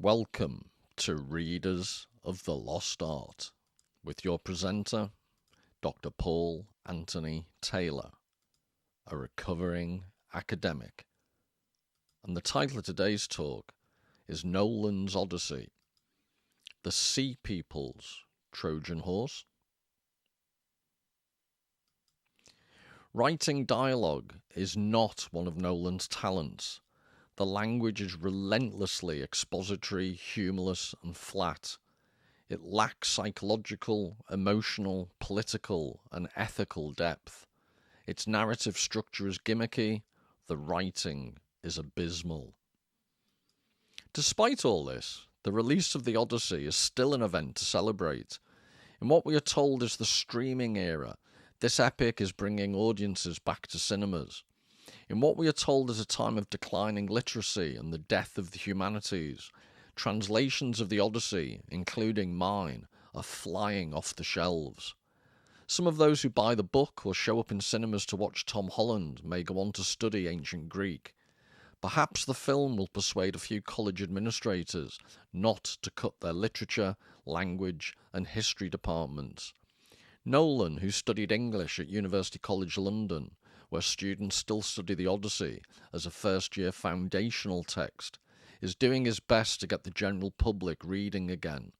Welcome to Readers of the Lost Art with your presenter, Dr. Paul Anthony Taylor, a recovering academic. And the title of today's talk is Nolan's Odyssey, the Sea People's Trojan Horse. Writing dialogue is not one of Nolan's talents. The language is relentlessly expository, humorless, and flat. It lacks psychological, emotional, political, and ethical depth. Its narrative structure is gimmicky. The writing is abysmal. Despite all this, the release of the Odyssey is still an event to celebrate. In what we are told is the streaming era, this epic is bringing audiences back to cinemas. In what we are told is a time of declining literacy and the death of the humanities, translations of the Odyssey, including mine, are flying off the shelves. Some of those who buy the book or show up in cinemas to watch Tom Holland may go on to study ancient Greek. Perhaps the film will persuade a few college administrators not to cut their literature, language, and history departments. Nolan, who studied English at University College London, where students still study the Odyssey as a first-year foundational text, is doing his best to get the general public reading again,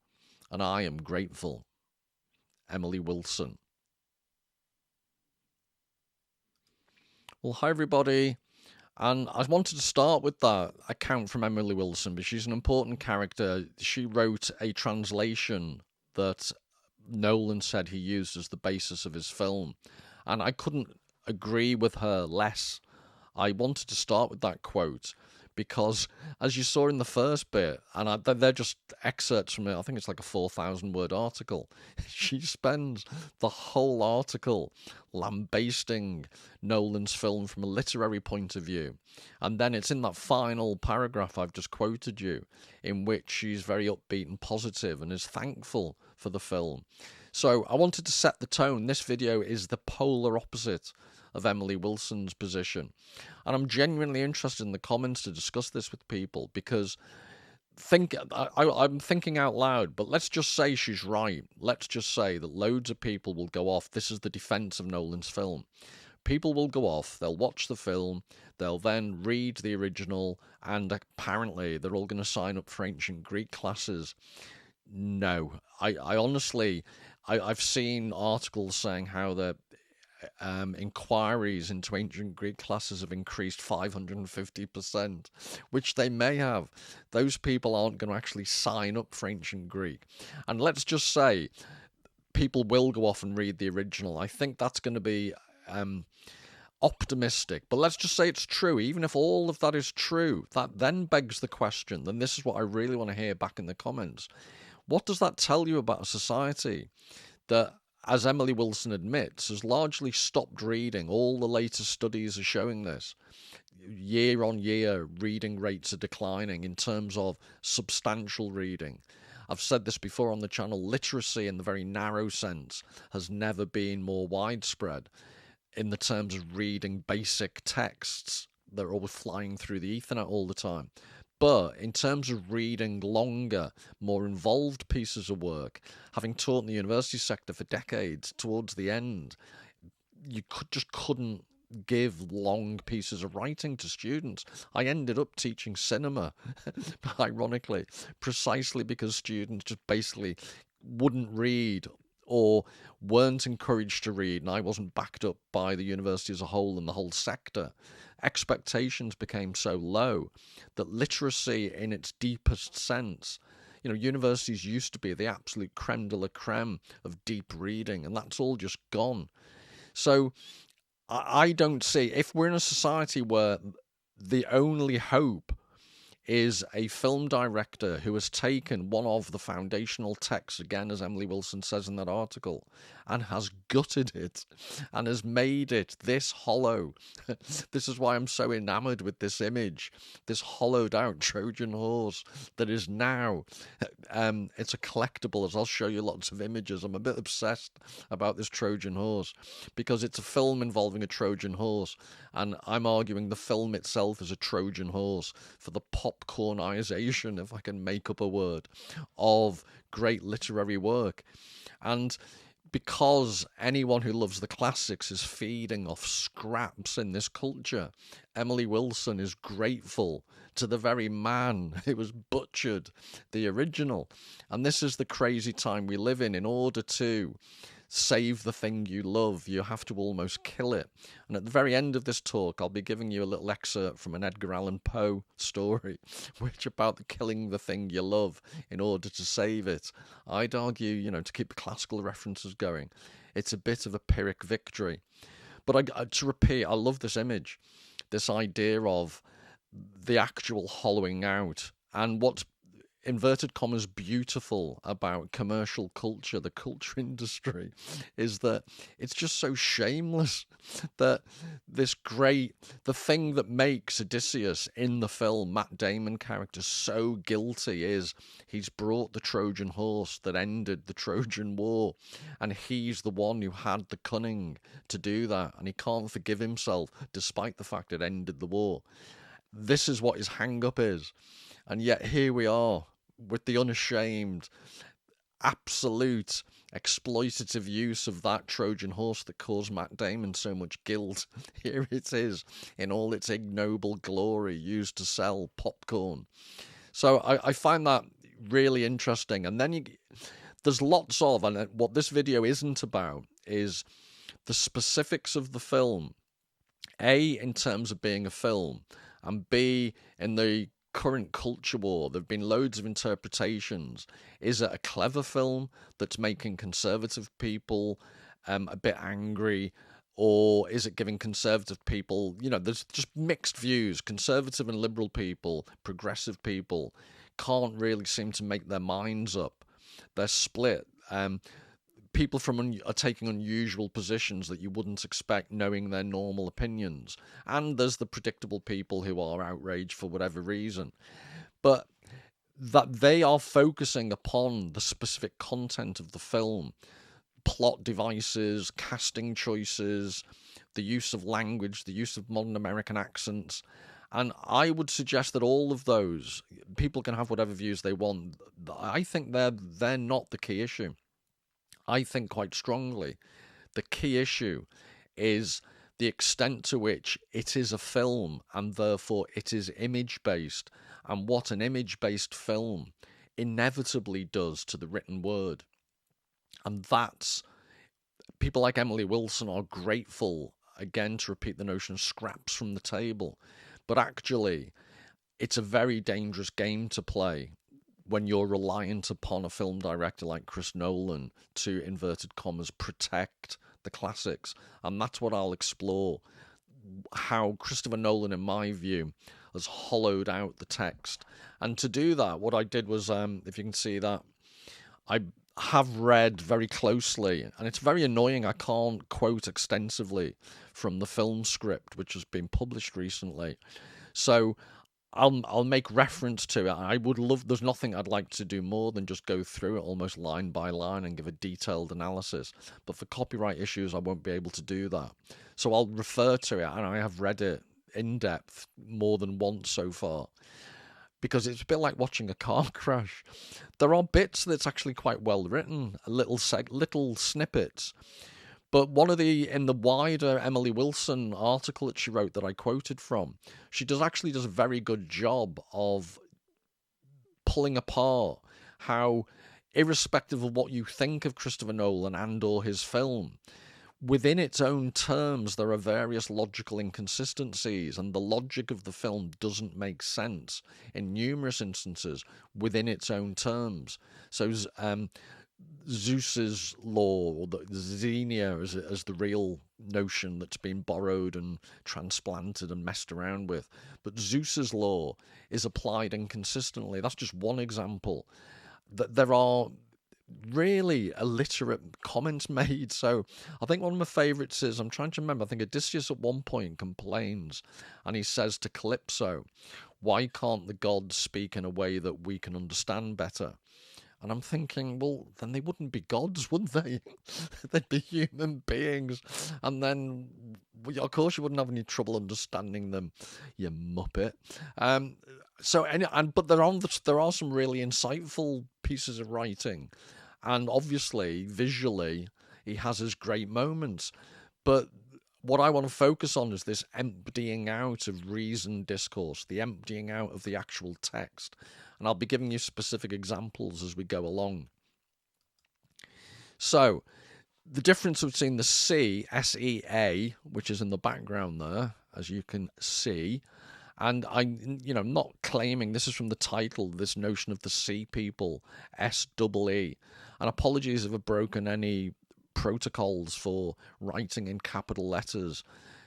and I am grateful. Emily Wilson. Well, hi everybody, and I wanted to start with that account from Emily Wilson, because she's an important character. She wrote a translation that Nolan said he used as the basis of his film, and I couldn't agree with her less. I wanted to start with that quote because, as you saw in the first bit, and they're just excerpts from it, I think it's like a 4,000 word article. She spends the whole article lambasting Nolan's film from a literary point of view, and then it's in that final paragraph I've just quoted you, in which she's very upbeat and positive and is thankful for the film. So I wanted to set the tone. This video is the polar opposite of Emily Wilson's position. And I'm genuinely interested in the comments to discuss this with people, because I'm thinking out loud, but let's just say she's right. Let's just say that loads of people will go off. This is the defense of Nolan's film. People will go off, they'll watch the film, they'll then read the original, and apparently they're all going to sign up for ancient Greek classes. No, I honestly, I've seen articles saying how the inquiries into ancient Greek classes have increased 550%, which they may have. Those people aren't going to actually sign up for ancient Greek. And let's just say people will go off and read the original. I think that's going to be optimistic, but let's just say it's true. Even if all of that is true, that then begs the question, then this is what I really want to hear back in the comments. What does that tell you about a society that, as Emily Wilson admits, has largely stopped reading? All the latest studies are showing this. Year on year, reading rates are declining in terms of substantial reading. I've said this before on the channel, literacy in the very narrow sense has never been more widespread in the terms of reading basic texts that are always flying through the Ethernet all the time. But in terms of reading longer, more involved pieces of work, having taught in the university sector for decades, towards the end, you just couldn't give long pieces of writing to students. I ended up teaching cinema, ironically, precisely because students just basically wouldn't read or weren't encouraged to read, and I wasn't backed up by the university as a whole and the whole sector. Expectations became so low that literacy in its deepest sense, universities used to be the absolute creme de la creme of deep reading, and that's all just gone. So I don't see, if we're in a society where the only hope is a film director who has taken one of the foundational texts, again, as Emily Wilson says in that article, and has gutted it and has made it this hollow. This is why I'm so enamored with this image, this hollowed out Trojan horse that is now, it's a collectible, as I'll show you lots of images. I'm a bit obsessed about this Trojan horse because it's a film involving a Trojan horse, and I'm arguing the film itself is a Trojan horse for the popcornization, if I can make up a word, of great literary work. And because anyone who loves the classics is feeding off scraps in this culture, Emily Wilson is grateful to the very man who has butchered the original. And this is the crazy time we live in. In order to save the thing you love, you have to almost kill it. And at the very end of this talk, I'll be giving you a little excerpt from an Edgar Allan Poe story, which about the killing the thing you love in order to save it. I'd argue, to keep the classical references going, it's a bit of a Pyrrhic victory. But to repeat, I love this image, this idea of the actual hollowing out. And what's inverted commas beautiful about commercial culture, the culture industry, is that it's just so shameless that the thing that makes Odysseus in the film, Matt Damon character, so guilty is he's brought the Trojan horse that ended the Trojan War, and he's the one who had the cunning to do that, and he can't forgive himself despite the fact it ended the war. This is what his hang-up is. And yet here we are with the unashamed, absolute exploitative use of that Trojan horse that caused Matt Damon so much guilt. Here it is in all its ignoble glory, used to sell popcorn. So I find that really interesting. And then there's lots of, and what this video isn't about is the specifics of the film. A, in terms of being a film, and B, in the current culture war. There have been loads of interpretations. Is it a clever film that's making conservative people a bit angry, or is it giving conservative people, there's just mixed views. Conservative and liberal people, progressive people can't really seem to make their minds up. They're split. People are taking unusual positions that you wouldn't expect, knowing their normal opinions. And there's the predictable people who are outraged for whatever reason. But that they are focusing upon the specific content of the film, plot devices, casting choices, the use of language, the use of modern American accents. And I would suggest that all of those, people can have whatever views they want. I think they're not the key issue. I think quite strongly the key issue is the extent to which it is a film and therefore it is image-based, and what an image-based film inevitably does to the written word. And that's, people like Emily Wilson are grateful, again to repeat the notion, scraps from the table. But actually, it's a very dangerous game to play when you're reliant upon a film director like Chris Nolan to, inverted commas, protect the classics. And that's what I'll explore, how Christopher Nolan, in my view, has hollowed out the text. And to do that, what I did was, if you can see that, I have read very closely, and it's very annoying, I can't quote extensively from the film script, which has been published recently. So I'll make reference to it. I would love, there's nothing I'd like to do more than just go through it almost line by line and give a detailed analysis. But for copyright issues, I won't be able to do that. So I'll refer to it, and I have read it in depth more than once so far, because it's a bit like watching a car crash. There are bits that's actually quite well written, little snippets. But in the wider Emily Wilson article that she wrote that I quoted from, she does a very good job of pulling apart how, irrespective of what you think of Christopher Nolan and or his film, within its own terms, there are various logical inconsistencies, and the logic of the film doesn't make sense in numerous instances within its own terms. So, Zeus's law, or the Xenia as the real notion that's been borrowed and transplanted and messed around with. But Zeus's law is applied inconsistently. That's just one example. There are really illiterate comments made. So I think one of my favourites is, I'm trying to remember, I think Odysseus at one point complains, and he says to Calypso, "Why can't the gods speak in a way that we can understand better?" And I'm thinking, well, then they wouldn't be gods, would they? They'd be human beings. And then, of course, you wouldn't have any trouble understanding them, you muppet. So, but there are some really insightful pieces of writing, and obviously visually he has his great moments. But what I want to focus on is this emptying out of reasoned discourse, the emptying out of the actual text, and I'll be giving you specific examples as we go along. So, the difference between the SEA, which is in the background there, as you can see, and I'm not claiming, this is from the title, this notion of the sea people, SEE. And apologies if I've broken any protocols for writing in capital letters.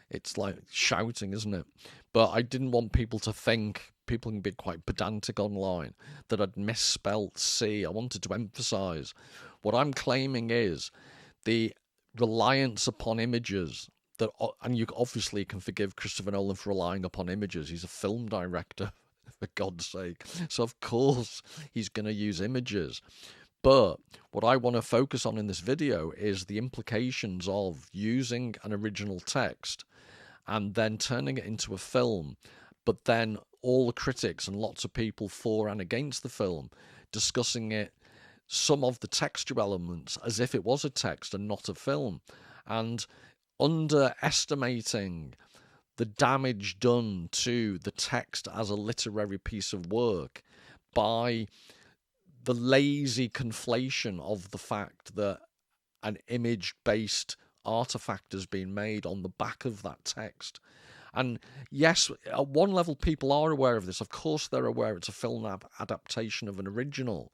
It's like shouting, isn't it? But I didn't want people to think, people can be quite pedantic online, that I'd misspelt C. I wanted to emphasize what I'm claiming is the reliance upon images. That, and you obviously can forgive Christopher Nolan for relying upon images. He's a film director, for God's sake. So of course he's going to use images. But what I want to focus on in this video is the implications of using an original text and then turning it into a film, but then all the critics and lots of people for and against the film discussing it, some of the textual elements as if it was a text and not a film, and underestimating the damage done to the text as a literary piece of work by the lazy conflation of the fact that an image-based artifact has been made on the back of that text. And yes, at one level people are aware of this. Of course they're aware it's a film adaptation of an original.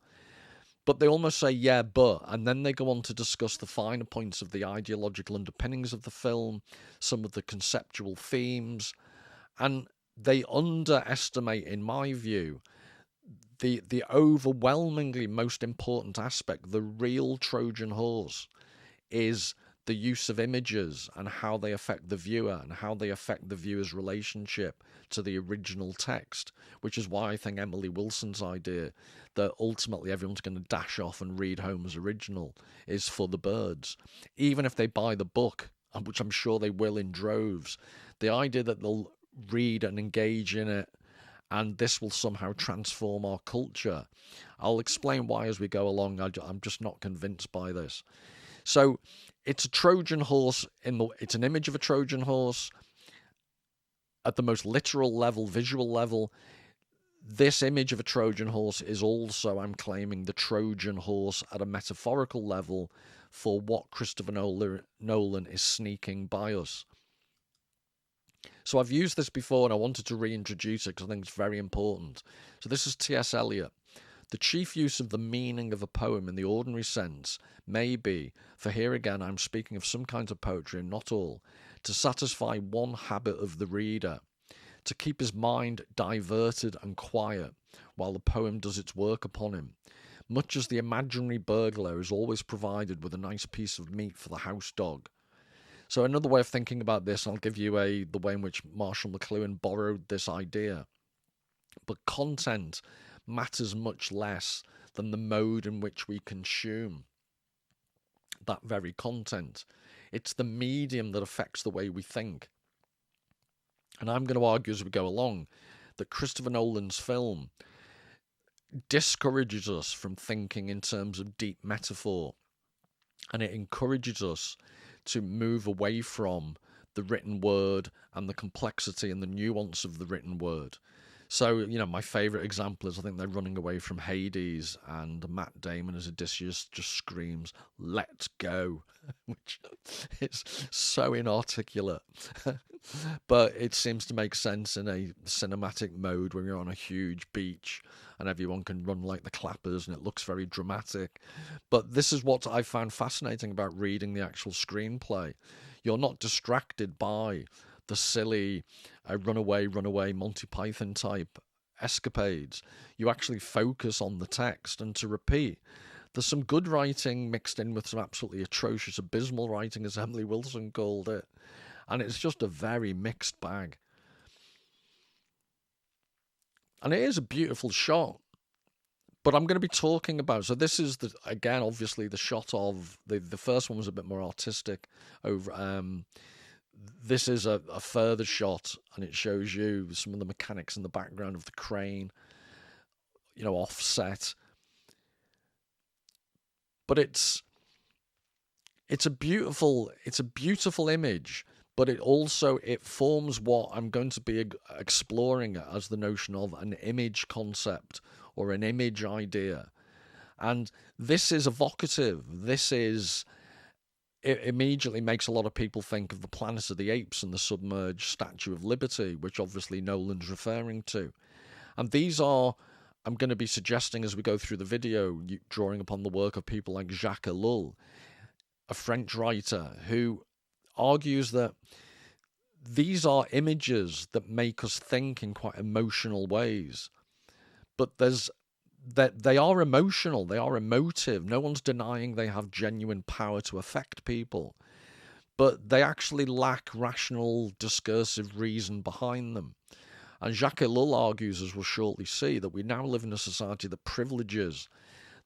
But they almost say, yeah, but, and then they go on to discuss the finer points of the ideological underpinnings of the film, some of the conceptual themes, and they underestimate, in my view, the overwhelmingly most important aspect. The real Trojan horse is the use of images and how they affect the viewer and how they affect the viewer's relationship to the original text, which is why I think Emily Wilson's idea that ultimately everyone's going to dash off and read Homer's original is for the birds. Even if they buy the book, which I'm sure they will in droves, the idea that they'll read and engage in it and this will somehow transform our culture. I'll explain why as we go along. I'm just not convinced by this. So it's a Trojan horse, it's an image of a Trojan horse at the most literal level, visual level. This image of a Trojan horse is also, I'm claiming, the Trojan horse at a metaphorical level for what Christopher Nolan is sneaking by us. So I've used this before and I wanted to reintroduce it because I think it's very important. So this is T.S. Eliot. The chief use of the meaning of a poem in the ordinary sense may be, for here again I'm speaking of some kinds of poetry and not all, to satisfy one habit of the reader, to keep his mind diverted and quiet while the poem does its work upon him, much as the imaginary burglar is always provided with a nice piece of meat for the house dog. So another way of thinking about this, I'll give you the way in which Marshall McLuhan borrowed this idea. But content matters much less than the mode in which we consume that very content. It's the medium that affects the way we think. And I'm going to argue as we go along that Christopher Nolan's film discourages us from thinking in terms of deep metaphor, and it encourages us to move away from the written word and the complexity and the nuance of the written word. So, my favourite example is I think they're running away from Hades and Matt Damon as Odysseus just screams, "Let's go," which is so inarticulate. But it seems to make sense in a cinematic mode when you're on a huge beach and everyone can run like the clappers and it looks very dramatic. But this is what I found fascinating about reading the actual screenplay. You're not distracted by the silly runaway Monty Python type escapades. You actually focus on the text. And to repeat, there's some good writing mixed in with some absolutely atrocious, abysmal writing, as Emily Wilson called it. And it's just a very mixed bag. And it is a beautiful shot. But I'm going to be talking about, so this is, obviously the shot of, the first one was a bit more artistic. Over this is a further shot, and it shows you some of the mechanics in the background of the crane, offset. But it's a beautiful image, but it forms what I'm going to be exploring as the notion of an image concept or an image idea. And this is evocative. It immediately makes a lot of people think of the Planet of the Apes and the submerged Statue of Liberty, which obviously Nolan's referring to. And these are, I'm going to be suggesting as we go through the video, drawing upon the work of people like Jacques Ellul, a French writer, who argues that these are images that make us think in quite emotional ways. But they are emotional, they are emotive. No one's denying they have genuine power to affect people, but they actually lack rational discursive reason behind them. And Jacques Ellul argues, as we'll shortly see, that we now live in a society that privileges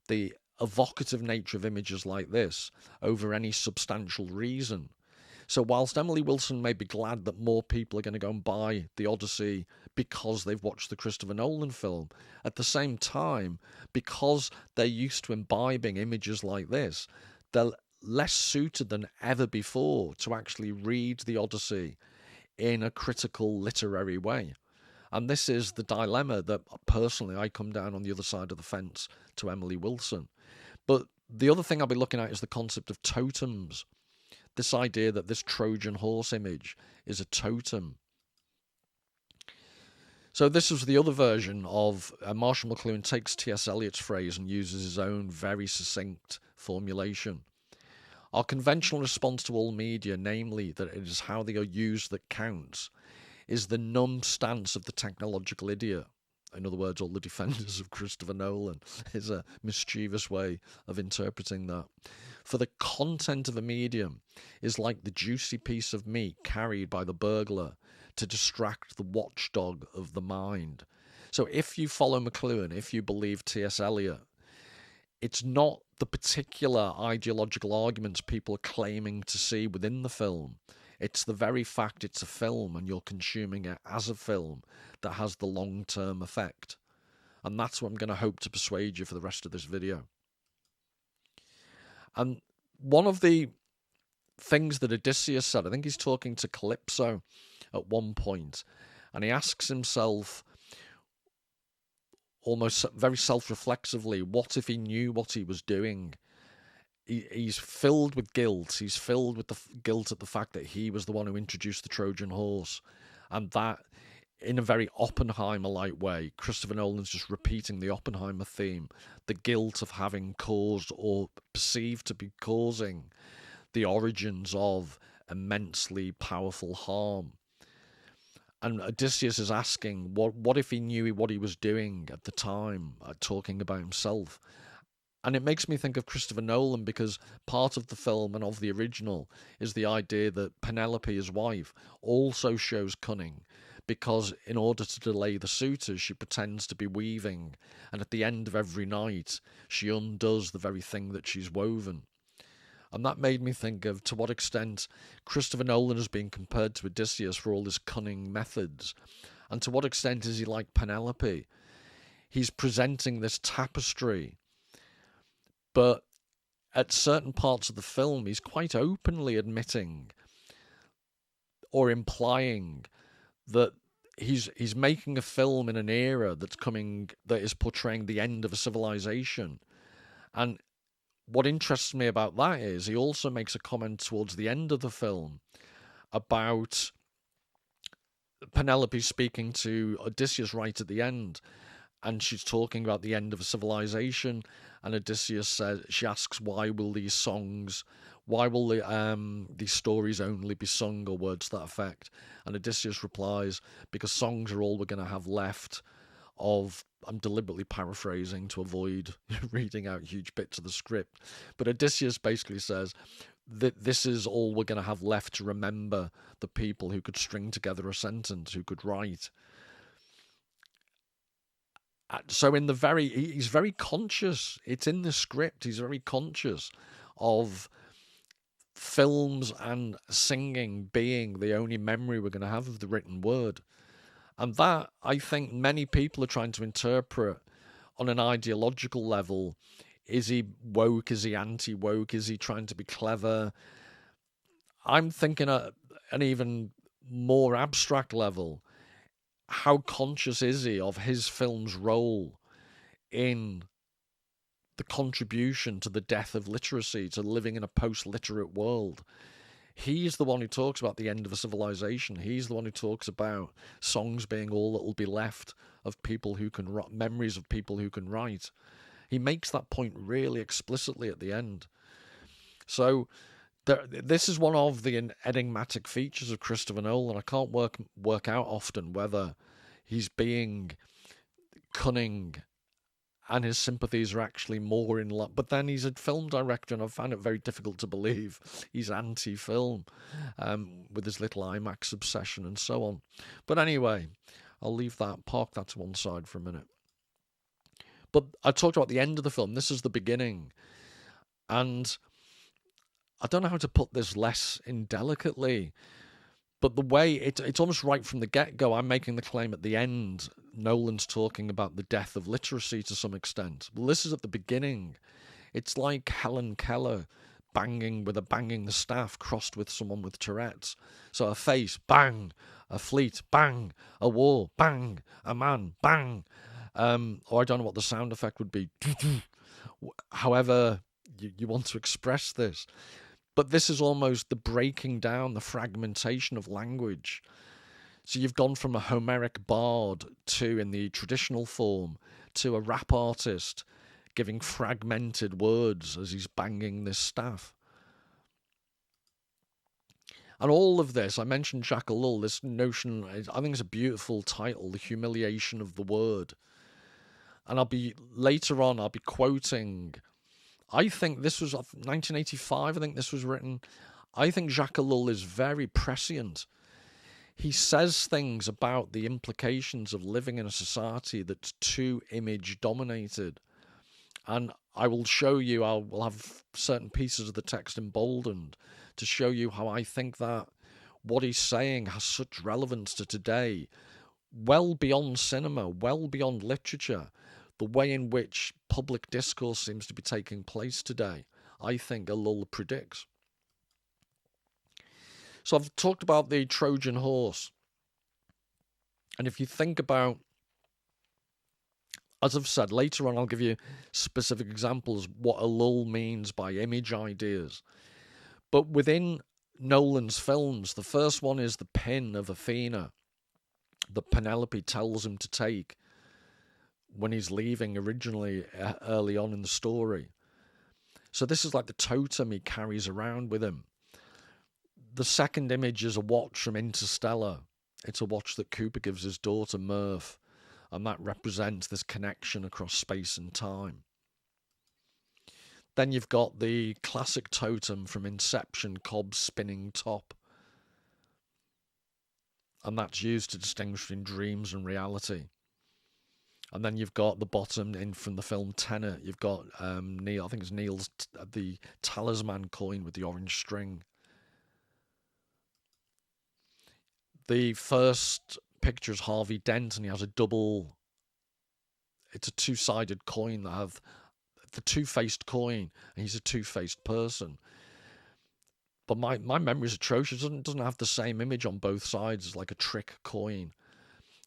the evocative nature of images like this over any substantial reason. So whilst Emily Wilson may be glad that more people are going to go and buy the Odyssey because they've watched the Christopher Nolan film, at the same time, because they're used to imbibing images like this, they're less suited than ever before to actually read the Odyssey in a critical literary way. And this is the dilemma that personally I come down on the other side of the fence to Emily Wilson. But the other thing I'll be looking at is the concept of totems. This idea that this Trojan horse image is a totem. So this was the other version of Marshall McLuhan takes T.S. Eliot's phrase and uses his own very succinct formulation. Our conventional response to all media, namely that it is how they are used that counts, is the numb stance of the technological idiot. In other words, all the defenders of Christopher Nolan, is a mischievous way of interpreting that. For the content of a medium is like the juicy piece of meat carried by the burglar to distract the watchdog of the mind. So if you follow McLuhan, if you believe T.S. Eliot, it's not the particular ideological arguments people are claiming to see within the film. It's the very fact it's a film and you're consuming it as a film that has the long-term effect. And that's what I'm going to hope to persuade you for the rest of this video. And one of the things that Odysseus said, I think he's talking to Calypso at one point, and he asks himself almost very self-reflexively, what if he knew what he was doing? He's filled with guilt. He's filled with the guilt at the fact that he was the one who introduced the Trojan horse, and that in a very Oppenheimer-like way, Christopher Nolan's just repeating the Oppenheimer theme, the guilt of having caused or perceived to be causing the origins of immensely powerful harm. And Odysseus is asking, what if he knew what he was doing at the time, talking about himself? And it makes me think of Christopher Nolan, because part of the film and of the original is the idea that Penelope, his wife, also shows cunning, because in order to delay the suitors, she pretends to be weaving, and at the end of every night, she undoes the very thing that she's woven. And that made me think of to what extent Christopher Nolan has been compared to Odysseus for all his cunning methods, and to what extent is he like Penelope? He's presenting this tapestry, but at certain parts of the film, he's quite openly admitting or implying that he's making a film in an era that is portraying the end of a civilization. And what interests me about that is he also makes a comment towards the end of the film about Penelope speaking to Odysseus right at the end, and she's talking about the end of a civilization, and Odysseus says, she asks, why will these stories only be sung, or words to that effect? And Odysseus replies, because songs are all we're going to have left of, I'm deliberately paraphrasing to avoid reading out huge bits of the script, but Odysseus basically says that this is all we're going to have left to remember the people who could string together a sentence, who could write. So he's very conscious, it's in the script, he's very conscious of films and singing being the only memory we're going to have of the written word. And that, I think, many people are trying to interpret on an ideological level. Is he woke? Is he anti-woke? Is he trying to be clever? I'm thinking at an even more abstract level. How conscious is he of his film's role in the contribution to the death of literacy, to living in a post-literate world? He's the one who talks about the end of a civilization. He's the one who talks about songs being all that will be left of people who can write, memories of people who can write. He makes that point really explicitly at the end. So this is one of the enigmatic features of Christopher Nolan. I can't work out often whether he's being cunning and his sympathies are actually more in love. But then he's a film director, and I found it very difficult to believe he's anti-film with his little IMAX obsession and so on. But anyway, I'll leave that, park that to one side for a minute. But I talked about the end of the film. This is the beginning. And I don't know how to put this less indelicately, but the way it's almost right from the get-go. I'm making the claim at the end, Nolan's talking about the death of literacy to some extent. Well, this is at the beginning. It's like Helen Keller banging with a banging staff crossed with someone with Tourette's. So a face, bang. A fleet, bang. A war, bang. A man, bang. Or I don't know what the sound effect would be. However you want to express this. But this is almost the breaking down, the fragmentation of language. So you've gone from a Homeric bard to, in the traditional form, to a rap artist giving fragmented words as he's banging this staff. And all of this, I mentioned Jacques Ellul, this notion, I think it's a beautiful title, The Humiliation of the Word. And later on, I'll be quoting, I think this was 1985, I think this was written. I think Jacques Ellul is very prescient. He says things about the implications of living in a society that's too image dominated. And I will show you, we'll have certain pieces of the text emboldened to show you how I think that what he's saying has such relevance to today, well beyond cinema, well beyond literature. The way in which public discourse seems to be taking place today, I think Ellul predicts. So I've talked about the Trojan horse. And if you think about, as I've said, later on I'll give you specific examples what Ellul means by image ideas. But within Nolan's films, the first one is the pin of Athena that Penelope tells him to take when he's leaving originally early on in the story. So this is like the totem he carries around with him. The second image is a watch from Interstellar. It's a watch that Cooper gives his daughter Murph, and that represents this connection across space and time. Then you've got the classic totem from Inception, Cobb's spinning top. And that's used to distinguish between dreams and reality. And then you've got the bottom in from the film Tenet. You've got Neil, I think it's Neil's, the talisman coin with the orange string. The first picture is Harvey Dent, and he has it's a two-sided coin that have the two-faced coin, and he's a two-faced person. But my memory is atrocious. It doesn't have the same image on both sides. It's like a trick coin.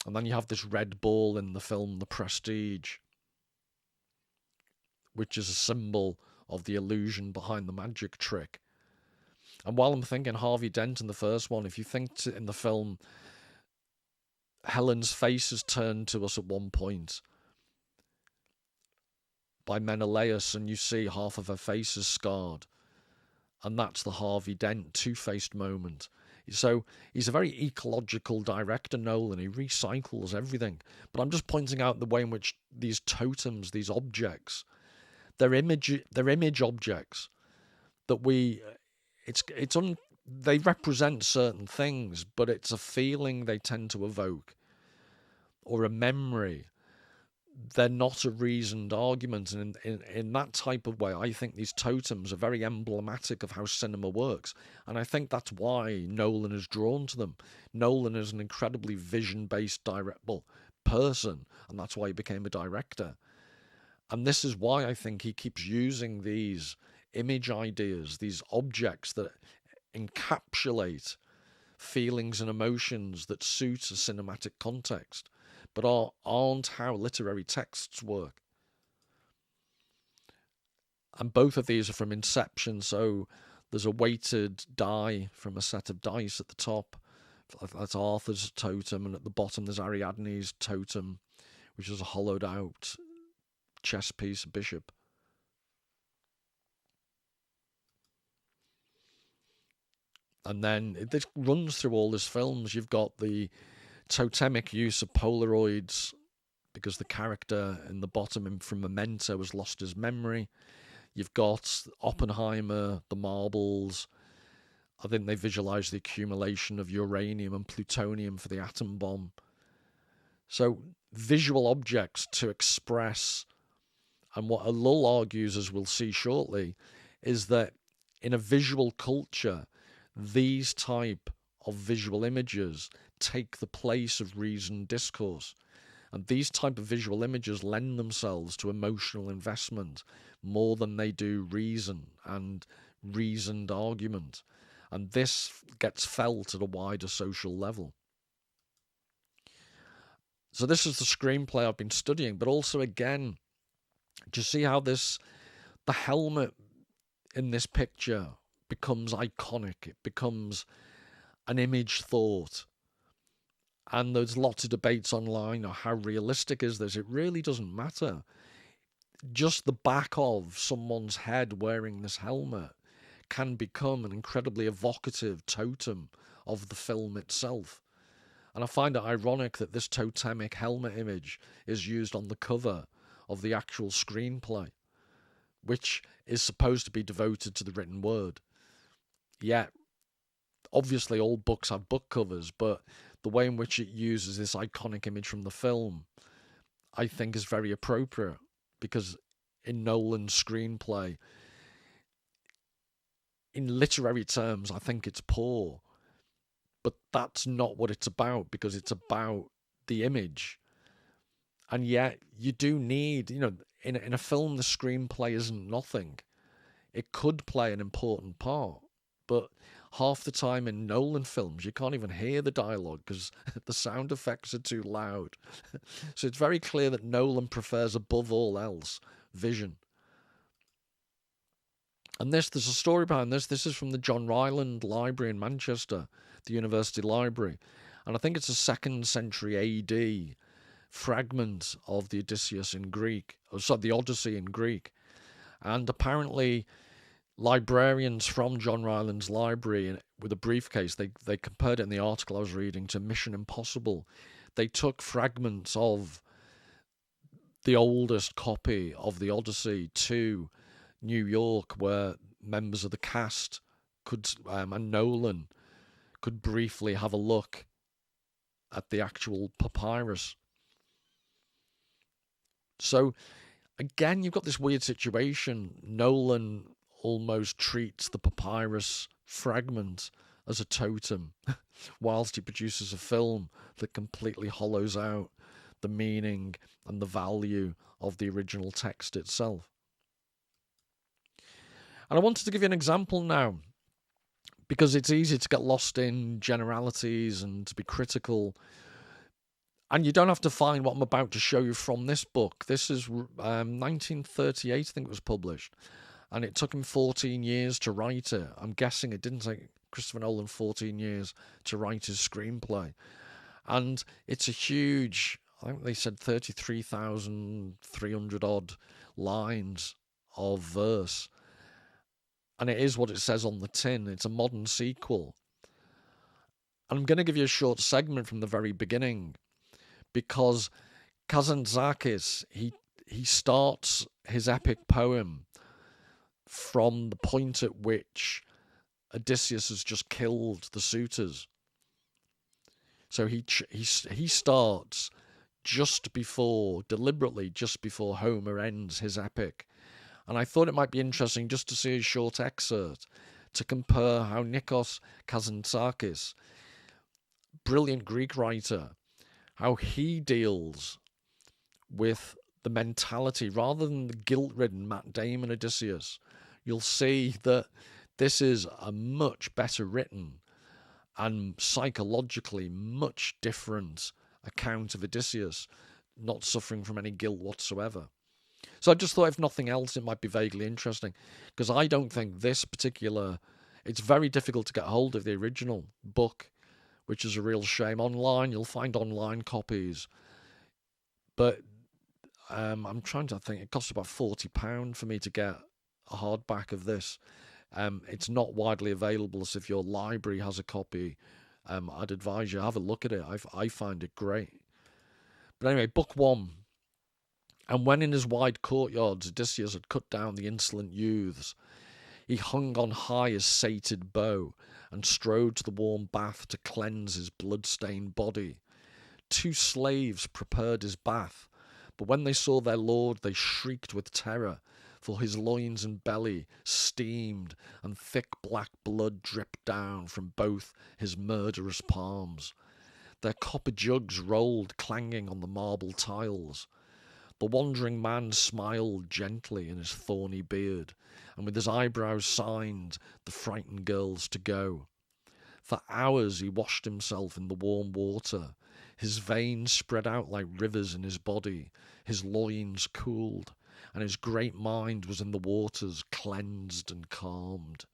And then you have this red ball in the film The Prestige, which is a symbol of the illusion behind the magic trick. And while I'm thinking Harvey Dent in the first one, if you think in the film, Helen's face is turned to us at one point by Menelaus, and you see half of her face is scarred. And that's the Harvey Dent two-faced moment. So he's a very ecological director, Nolan. He recycles everything. But I'm just pointing out the way in which these totems, these objects, they're image objects that they represent certain things, but it's a feeling they tend to evoke, or a memory they're not a reasoned argument. And in that type of way, I think these totems are very emblematic of how cinema works. And I think that's why Nolan is drawn to them. Nolan is an incredibly vision-based person, and that's why he became a director. And this is why I think he keeps using these image ideas, these objects that encapsulate feelings and emotions that suit a cinematic context, but aren't how literary texts work. And both of these are from Inception, so there's a weighted die from a set of dice at the top. That's Arthur's totem, and at the bottom there's Ariadne's totem, which is a hollowed out chess piece, bishop. And then this runs through all these films. You've got the totemic use of Polaroids because the character in the bottom from Memento has lost his memory. You've got Oppenheimer, the marbles. I think they visualize the accumulation of uranium and plutonium for the atom bomb. So visual objects to express, and what Ellul argues, as we'll see shortly, is that in a visual culture, these type of visual images take the place of reasoned discourse. And these type of visual images lend themselves to emotional investment more than they do reason and reasoned argument. And this gets felt at a wider social level. So this is the screenplay I've been studying, but also again, do you see how the helmet in this picture becomes iconic? It becomes an image thought. And there's lots of debates online on how realistic is this. It really doesn't matter. Just the back of someone's head wearing this helmet can become an incredibly evocative totem of the film itself. And I find it ironic that this totemic helmet image is used on the cover of the actual screenplay, which is supposed to be devoted to the written word. Yet, obviously all books have book covers, but the way in which it uses this iconic image from the film, I think is very appropriate, because in Nolan's screenplay, in literary terms, I think it's poor. But that's not what it's about, because it's about the image. And yet you do need, in a film, the screenplay isn't nothing. It could play an important part, but half the time in Nolan films, you can't even hear the dialogue because the sound effects are too loud. So it's very clear that Nolan prefers, above all else, vision. And there's a story behind this. This is from the John Ryland Library in Manchester, the University Library. And I think it's a 2nd century AD fragment of the Odysseus in Greek, the Odyssey in Greek. And apparently librarians from John Ryland's library, with a briefcase, they compared it in the article I was reading to Mission Impossible. They took fragments of the oldest copy of the Odyssey to New York, where members of the cast and Nolan could briefly have a look at the actual papyrus. So again, you've got this weird situation. Nolan almost treats the papyrus fragment as a totem, whilst he produces a film that completely hollows out the meaning and the value of the original text itself. And I wanted to give you an example now, because it's easy to get lost in generalities and to be critical. And you don't have to find what I'm about to show you from this book. This is 1938, I think it was published. And it took him 14 years to write it. I'm guessing it didn't take Christopher Nolan 14 years to write his screenplay. And it's a huge, I think they said 33,300 odd lines of verse. And it is what it says on the tin. It's a modern sequel. And I'm going to give you a short segment from the very beginning, because Kazantzakis, he starts his epic poem from the point at which Odysseus has just killed the suitors. So he starts deliberately just before Homer ends his epic. And I thought it might be interesting just to see a short excerpt to compare how Nikos Kazantzakis, brilliant Greek writer, how he deals with the mentality rather than the guilt-ridden Matt Damon Odysseus. You'll see that this is a much better written and psychologically much different account of Odysseus, not suffering from any guilt whatsoever. So I just thought, if nothing else, it might be vaguely interesting, because I don't think this particular... It's very difficult to get hold of the original book, which is a real shame. Online, you'll find online copies, but I'm trying to think. It costs about £40 for me to get a hardback of this. It's not widely available, so if your library has a copy, I'd advise you have a look at it. I find it great. But anyway, book 1. And when in his wide courtyards Odysseus had cut down the insolent youths, he hung on high his sated bow, and strode to the warm bath to cleanse his blood-stained body. 2 slaves prepared his bath, but when they saw their lord they shrieked with terror, for his loins and belly steamed, and thick black blood dripped down from both his murderous palms. Their copper jugs rolled clanging on the marble tiles. The wandering man smiled gently in his thorny beard, and with his eyebrows signed the frightened girls to go. For hours he washed himself in the warm water. His veins spread out like rivers in his body, his loins cooled, and his great mind was in the waters, cleansed and calmed.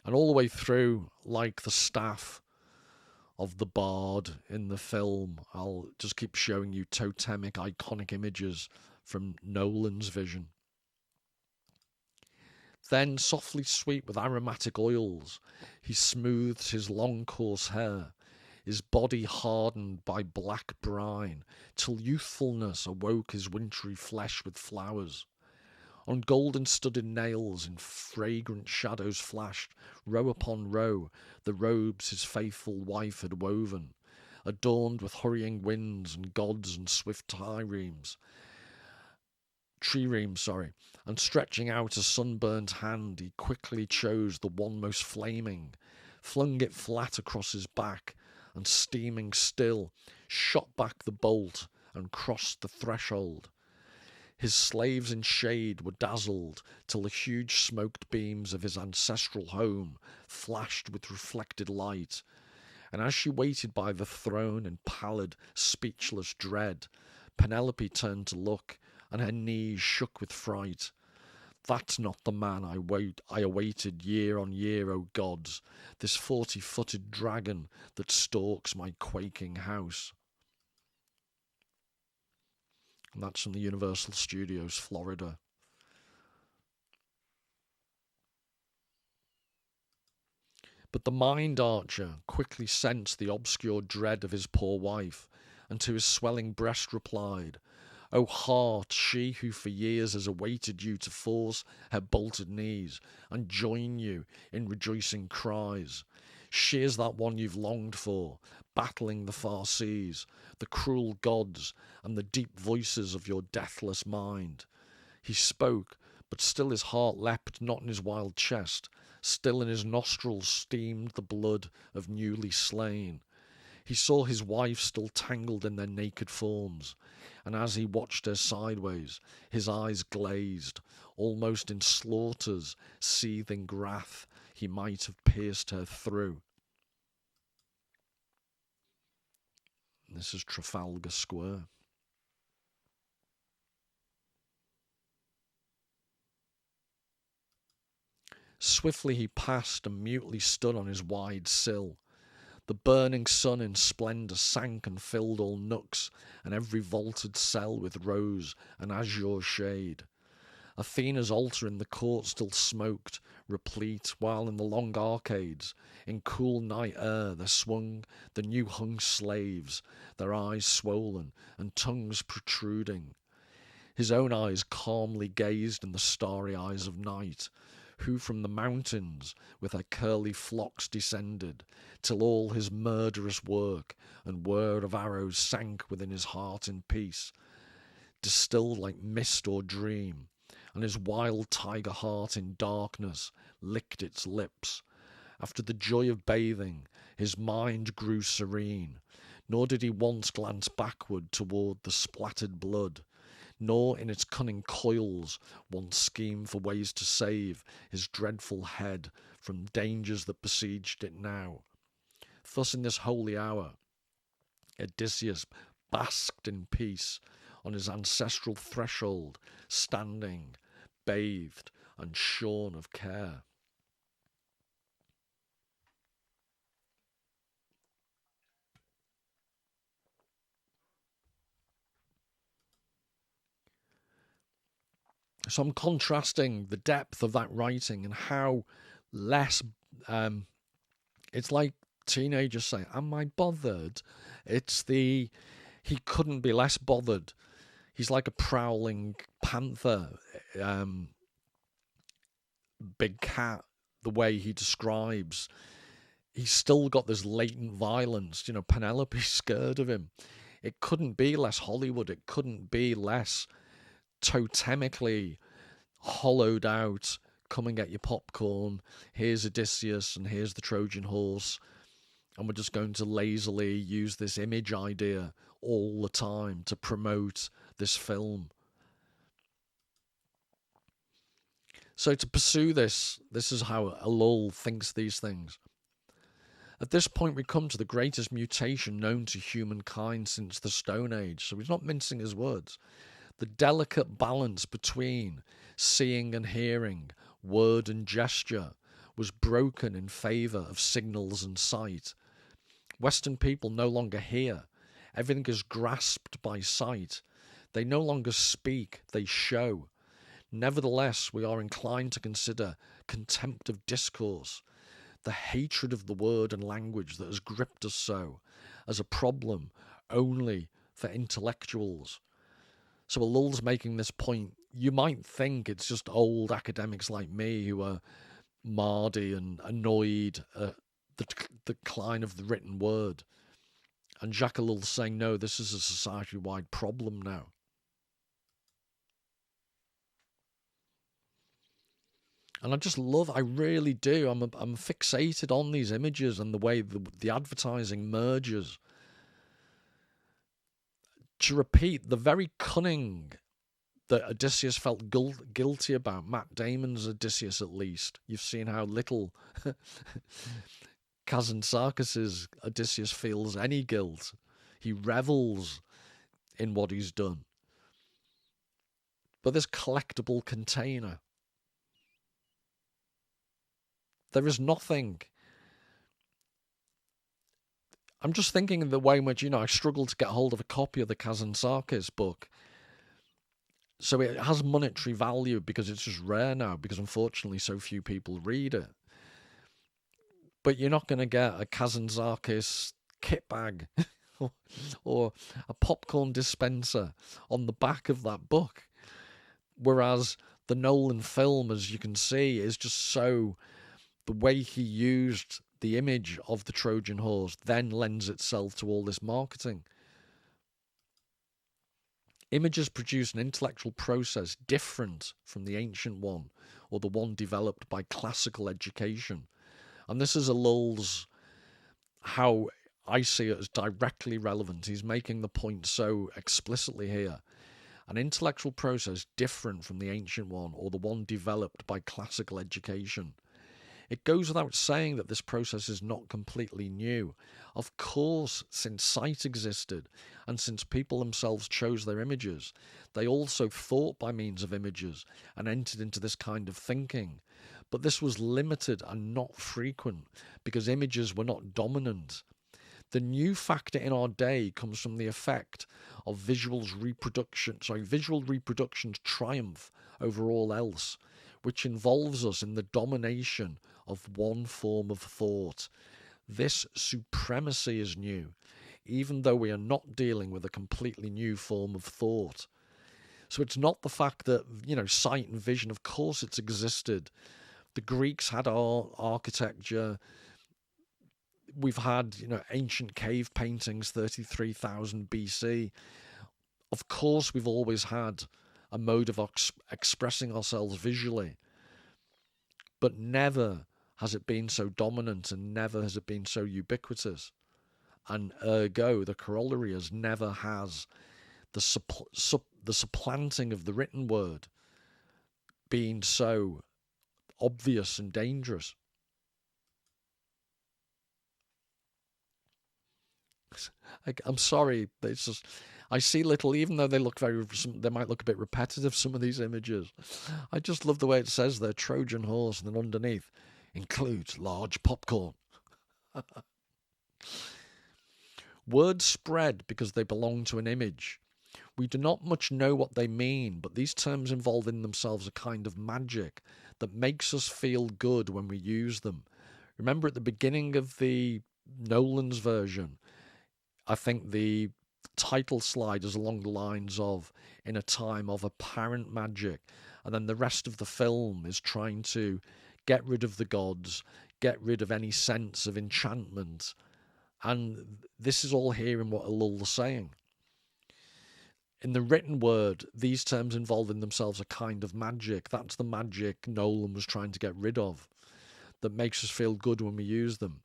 And all the way through, like the staff of the bard in the film, I'll just keep showing you totemic, iconic images from Nolan's vision. Then, softly sweet with aromatic oils, he smoothed his long coarse hair, his body hardened by black brine, till youthfulness awoke his wintry flesh with flowers. On golden-studded nails in fragrant shadows flashed, row upon row, the robes his faithful wife had woven, adorned with hurrying winds and gods and swift tree-reams, and stretching out a sunburnt hand, he quickly chose the one most flaming, flung it flat across his back, and steaming still, shot back the bolt and crossed the threshold. His slaves in shade were dazzled till the huge smoked beams of his ancestral home flashed with reflected light, and as she waited by the throne in pallid, speechless dread, Penelope turned to look, and her knees shook with fright. That's not the man I awaited year on year, O gods, this 40-footed dragon that stalks my quaking house. And that's from the Universal Studios, Florida. But the mind-archer quickly sensed the obscure dread of his poor wife, and to his swelling breast replied, O heart, she who for years has awaited you to force her bolted knees, and join you in rejoicing cries. She is that one you've longed for, battling the far seas, the cruel gods, and the deep voices of your deathless mind. He spoke, but still his heart leapt not in his wild chest, still in his nostrils steamed the blood of newly slain. He saw his wife still tangled in their naked forms, and as he watched her sideways, his eyes glazed, almost in slaughter's seething wrath he might have pierced her through. This is Trafalgar Square. Swiftly he passed and mutely stood on his wide sill. The burning sun in splendour sank and filled all nooks and every vaulted cell with rose and azure shade. Athena's altar in the court still smoked, replete, while in the long arcades, in cool night air, there swung the new-hung slaves, their eyes swollen and tongues protruding. His own eyes calmly gazed in the starry eyes of night, who from the mountains with her curly flocks descended, till all his murderous work and whir of arrows sank within his heart in peace, distilled like mist or dream, and his wild tiger heart in darkness licked its lips. After the joy of bathing, his mind grew serene, nor did he once glance backward toward the splattered blood, nor in its cunning coils once scheme for ways to save his dreadful head from dangers that besieged it now. Thus in this holy hour, Odysseus basked in peace on his ancestral threshold, standing, bathed and shorn of care. So I'm contrasting the depth of that writing and how less, it's like teenagers say, am I bothered? It's he couldn't be less bothered. He's like a prowling panther, big cat, the way he describes. He's still got this latent violence. Penelope's scared of him. It couldn't be less Hollywood. It couldn't be less totemically hollowed out. Come and get your popcorn. Here's Odysseus and here's the Trojan horse. And we're just going to lazily use this image idea all the time to promote this film. So to pursue this is how Ellul thinks these things. At this point, we come to the greatest mutation known to humankind since the Stone Age. So he's not mincing his words. The delicate balance between seeing and hearing, word and gesture, was broken in favour of signals and sight. Western people no longer hear. Everything is grasped by sight. They no longer speak, they show. Nevertheless, we are inclined to consider contempt of discourse, the hatred of the word and language that has gripped us so, as a problem only for intellectuals. So Ellul's making this point. You might think it's just old academics like me who are mardy and annoyed at the decline of the written word. And Jacques Ellul's saying, no, this is a society-wide problem now. And I really do. I'm fixated on these images and the way the advertising merges. To repeat, the very cunning that Odysseus felt guilty about, Matt Damon's Odysseus at least. You've seen how little Kazantzakis' Odysseus feels any guilt. He revels in what he's done. But this collectible container, there is nothing. I'm just thinking of the way in which, I struggled to get hold of a copy of the Kazantzakis book. So it has monetary value because it's just rare now, because unfortunately so few people read it. But you're not going to get a Kazantzakis kit bag or a popcorn dispenser on the back of that book. Whereas the Nolan film, as you can see, is just so... The way he used the image of the Trojan horse then lends itself to all this marketing. Images produce an intellectual process different from the ancient one, or the one developed by classical education. And this is Ellul's, how I see it as directly relevant. He's making the point so explicitly here. An intellectual process different from the ancient one, or the one developed by classical education. It goes without saying that this process is not completely new. Of course, since sight existed, and since people themselves chose their images, they also thought by means of images and entered into this kind of thinking. But this was limited and not frequent, because images were not dominant. The new factor in our day comes from the effect of visual reproduction's triumph over all else, which involves us in the domination of one form of thought. This supremacy is new, even though we are not dealing with a completely new form of thought. So it's not the fact that, sight and vision, of course it's existed The Greeks had art, architecture. We've had, ancient cave paintings, 33,000 BC. Of course, we've always had a mode of expressing ourselves visually, but never has it been so dominant and never has it been so ubiquitous. And ergo, the corollary is never has the supplanting of the written word been so obvious and dangerous. I'm sorry, it's just I see little, even though they might look a bit repetitive, some of these images. I just love the way it says there, Trojan horse, and then underneath includes large popcorn. Words spread because they belong to an image. We do not much know what they mean, but these terms involve in themselves a kind of magic that makes us feel good when we use them. Remember at the beginning of the Nolan's version, I think the title slide is along the lines of "in a time of apparent magic," and then the rest of the film is trying to get rid of the gods, get rid of any sense of enchantment, and this is all here in what Ellul is saying. In the written word, these terms involve in themselves a kind of magic. That's the magic Nolan was trying to get rid of, that makes us feel good when we use them.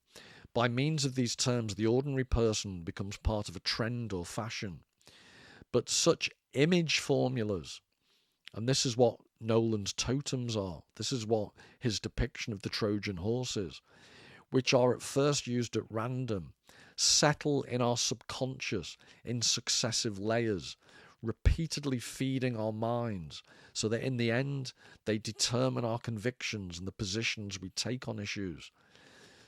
By means of these terms, the ordinary person becomes part of a trend or fashion. But such image formulas, and this is what Nolan's totems are, this is what his depiction of the Trojan horse is, which are at first used at random, settle in our subconscious in successive layers, repeatedly feeding our minds, so that in the end they determine our convictions and the positions we take on issues.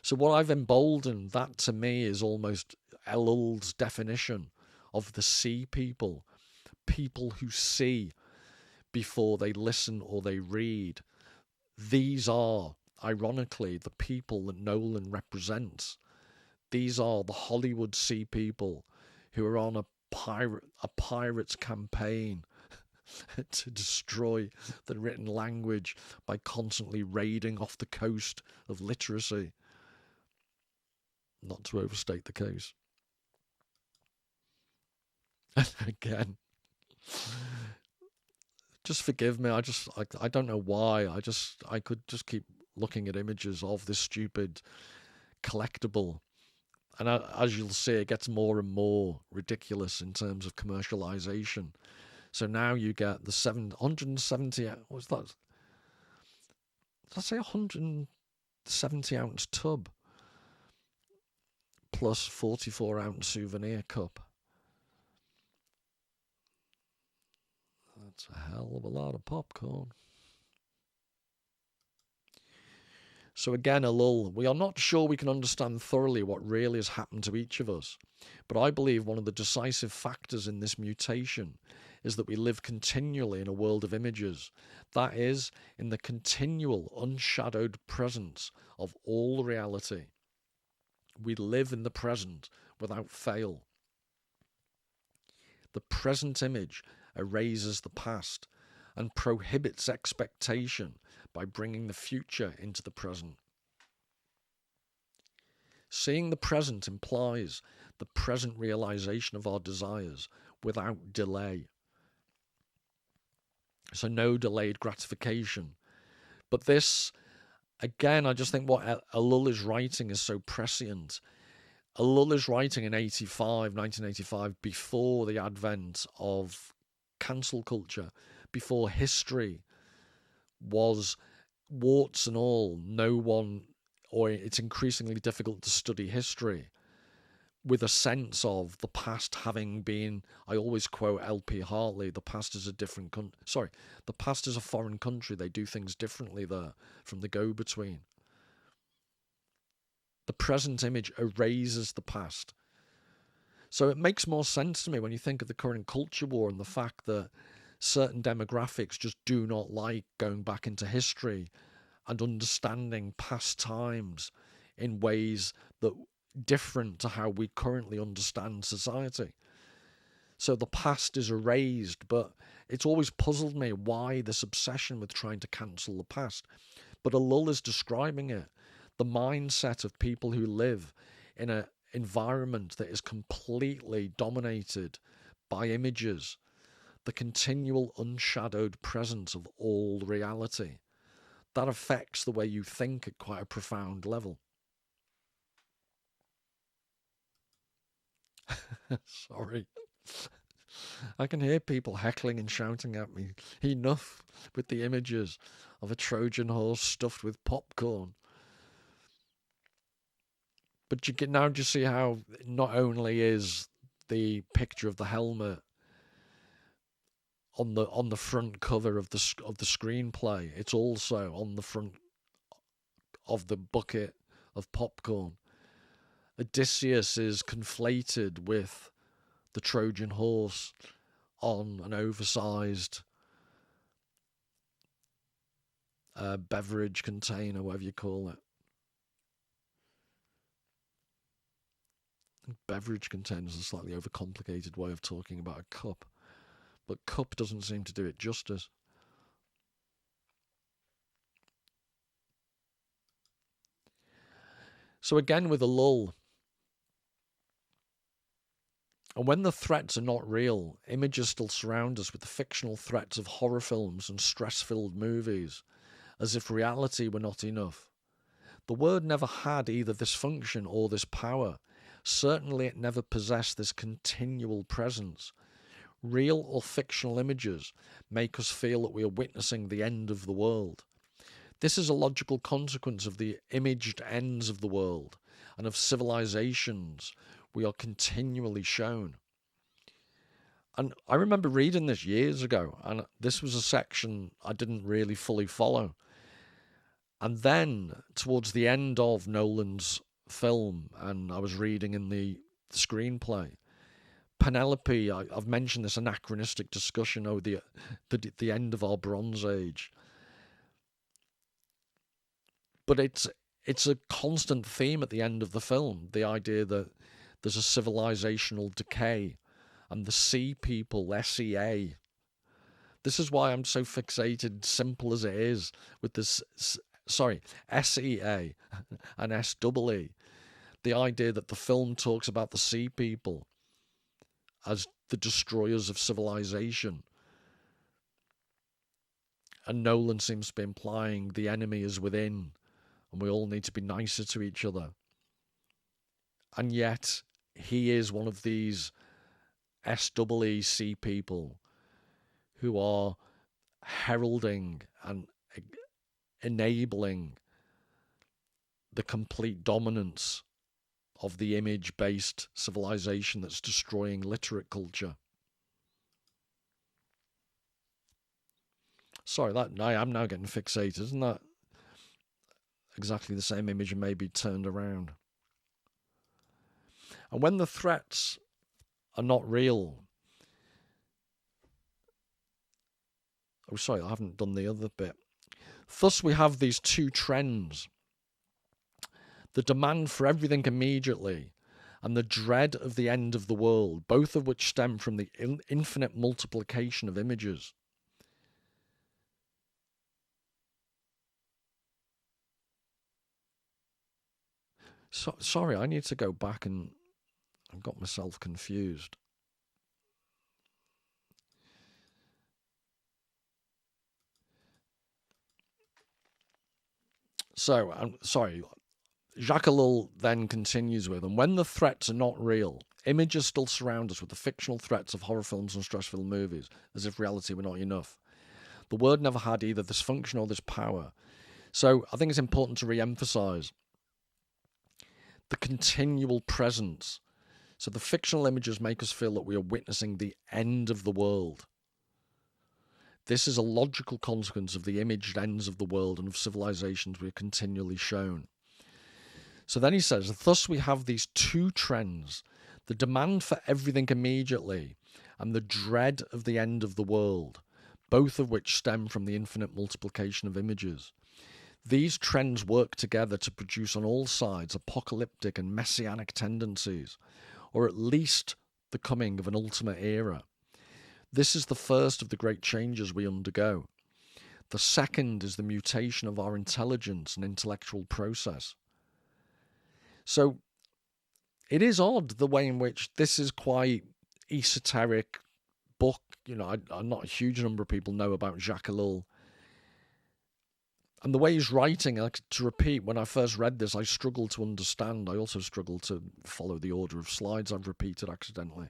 So what I've emboldened, that to me is almost Ellul's definition of the see people, people who see before they listen or they read. These are, ironically, the people that Nolan represents. These are the Hollywood sea people who are on a pirate's campaign to destroy the written language by constantly raiding off the coast of literacy. Not to overstate the case. And again, just forgive me. I don't know why. I could just keep looking at images of this stupid collectible. And as you'll see, it gets more and more ridiculous in terms of commercialization. So now you get the 770, what's that? Did I say 170 ounce tub plus 44 ounce souvenir cup? That's a hell of a lot of popcorn. So again, Ellul, we are not sure we can understand thoroughly what really has happened to each of us, but I believe one of the decisive factors in this mutation is that we live continually in a world of images, that is, in the continual, unshadowed presence of all reality. We live in the present without fail. The present image erases the past and prohibits expectation by bringing the future into the present. Seeing the present implies the present realization of our desires without delay. So no delayed gratification. But this, again, I just think what Ellul is writing is so prescient. Ellul is writing in 1985, before the advent of cancel culture, before history was warts and all. No one, or it's increasingly difficult to study history with a sense of the past having been, I always quote L.P. Hartley, the past is a different country. Sorry, the past is a foreign country. They do things differently there from the go-between. The present image erases the past. So it makes more sense to me when you think of the current culture war and the fact that certain demographics just do not like going back into history and understanding past times in ways that different to how we currently understand society. So the past is erased, but it's always puzzled me why this obsession with trying to cancel the past. But Ellul is describing it, the mindset of people who live in an environment that is completely dominated by images, the continual unshadowed presence of all reality. That affects the way you think at quite a profound level. Sorry. I can hear people heckling and shouting at me. Enough with the images of a Trojan horse stuffed with popcorn. But you can now just see how not only is the picture of the helmet on the front cover of the screenplay, it's also on the front of the bucket of popcorn. Odysseus is conflated with the Trojan horse on an oversized beverage container, whatever you call it. Beverage container is a slightly overcomplicated way of talking about a cup, but cup doesn't seem to do it justice. So again with Ellul, and when the threats are not real, images still surround us with the fictional threats of horror films and stress-filled movies, as if reality were not enough. The word never had either this function or this power. Certainly it never possessed this continual presence. Real or fictional images make us feel that we are witnessing the end of the world. This is a logical consequence of the imaged ends of the world and of civilizations we are continually shown. And I remember reading this years ago, and this was a section I didn't really fully follow. And then, towards the end of Nolan's film, and I was reading in the screenplay, Penelope, I've mentioned this anachronistic discussion over the end of our Bronze Age. But it's a constant theme at the end of the film, the idea that there's a civilizational decay, and the sea people, SEA. This is why I'm so fixated, simple as it is, with this, SEA and SEE. The idea that the film talks about the sea people as the destroyers of civilization. And Nolan seems to be implying the enemy is within, and we all need to be nicer to each other. And yet, he is one of these SEEC people who are heralding and enabling the complete dominance of the image-based civilization that's destroying literate culture. Sorry, I am now getting fixated. Isn't that exactly the same image and maybe turned around? And when the threats are not real... Oh, sorry, I haven't done the other bit. Thus we have these two trends. The demand for everything immediately and the dread of the end of the world, both of which stem from the infinite multiplication of images. Sorry, I need to go back and I've got myself confused. So, I'm sorry. Jacques Ellul then continues with, and when the threats are not real, images still surround us with the fictional threats of horror films and stress-filled movies, as if reality were not enough. The word never had either this function or this power. So I think it's important to re-emphasize the continual presence. So the fictional images make us feel that we are witnessing the end of the world. This is a logical consequence of the imaged ends of the world and of civilizations we are continually shown. So then he says, thus we have these two trends, the demand for everything immediately and the dread of the end of the world, both of which stem from the infinite multiplication of images. These trends work together to produce on all sides apocalyptic and messianic tendencies, or at least the coming of an ultimate era. This is the first of the great changes we undergo. The second is the mutation of our intelligence and intellectual process. So it is odd the way in which this is quite esoteric book. Not a huge number of people know about Jacques Ellul. And the way he's writing, to repeat, when I first read this, I struggled to understand. I also struggled to follow the order of slides I've repeated accidentally.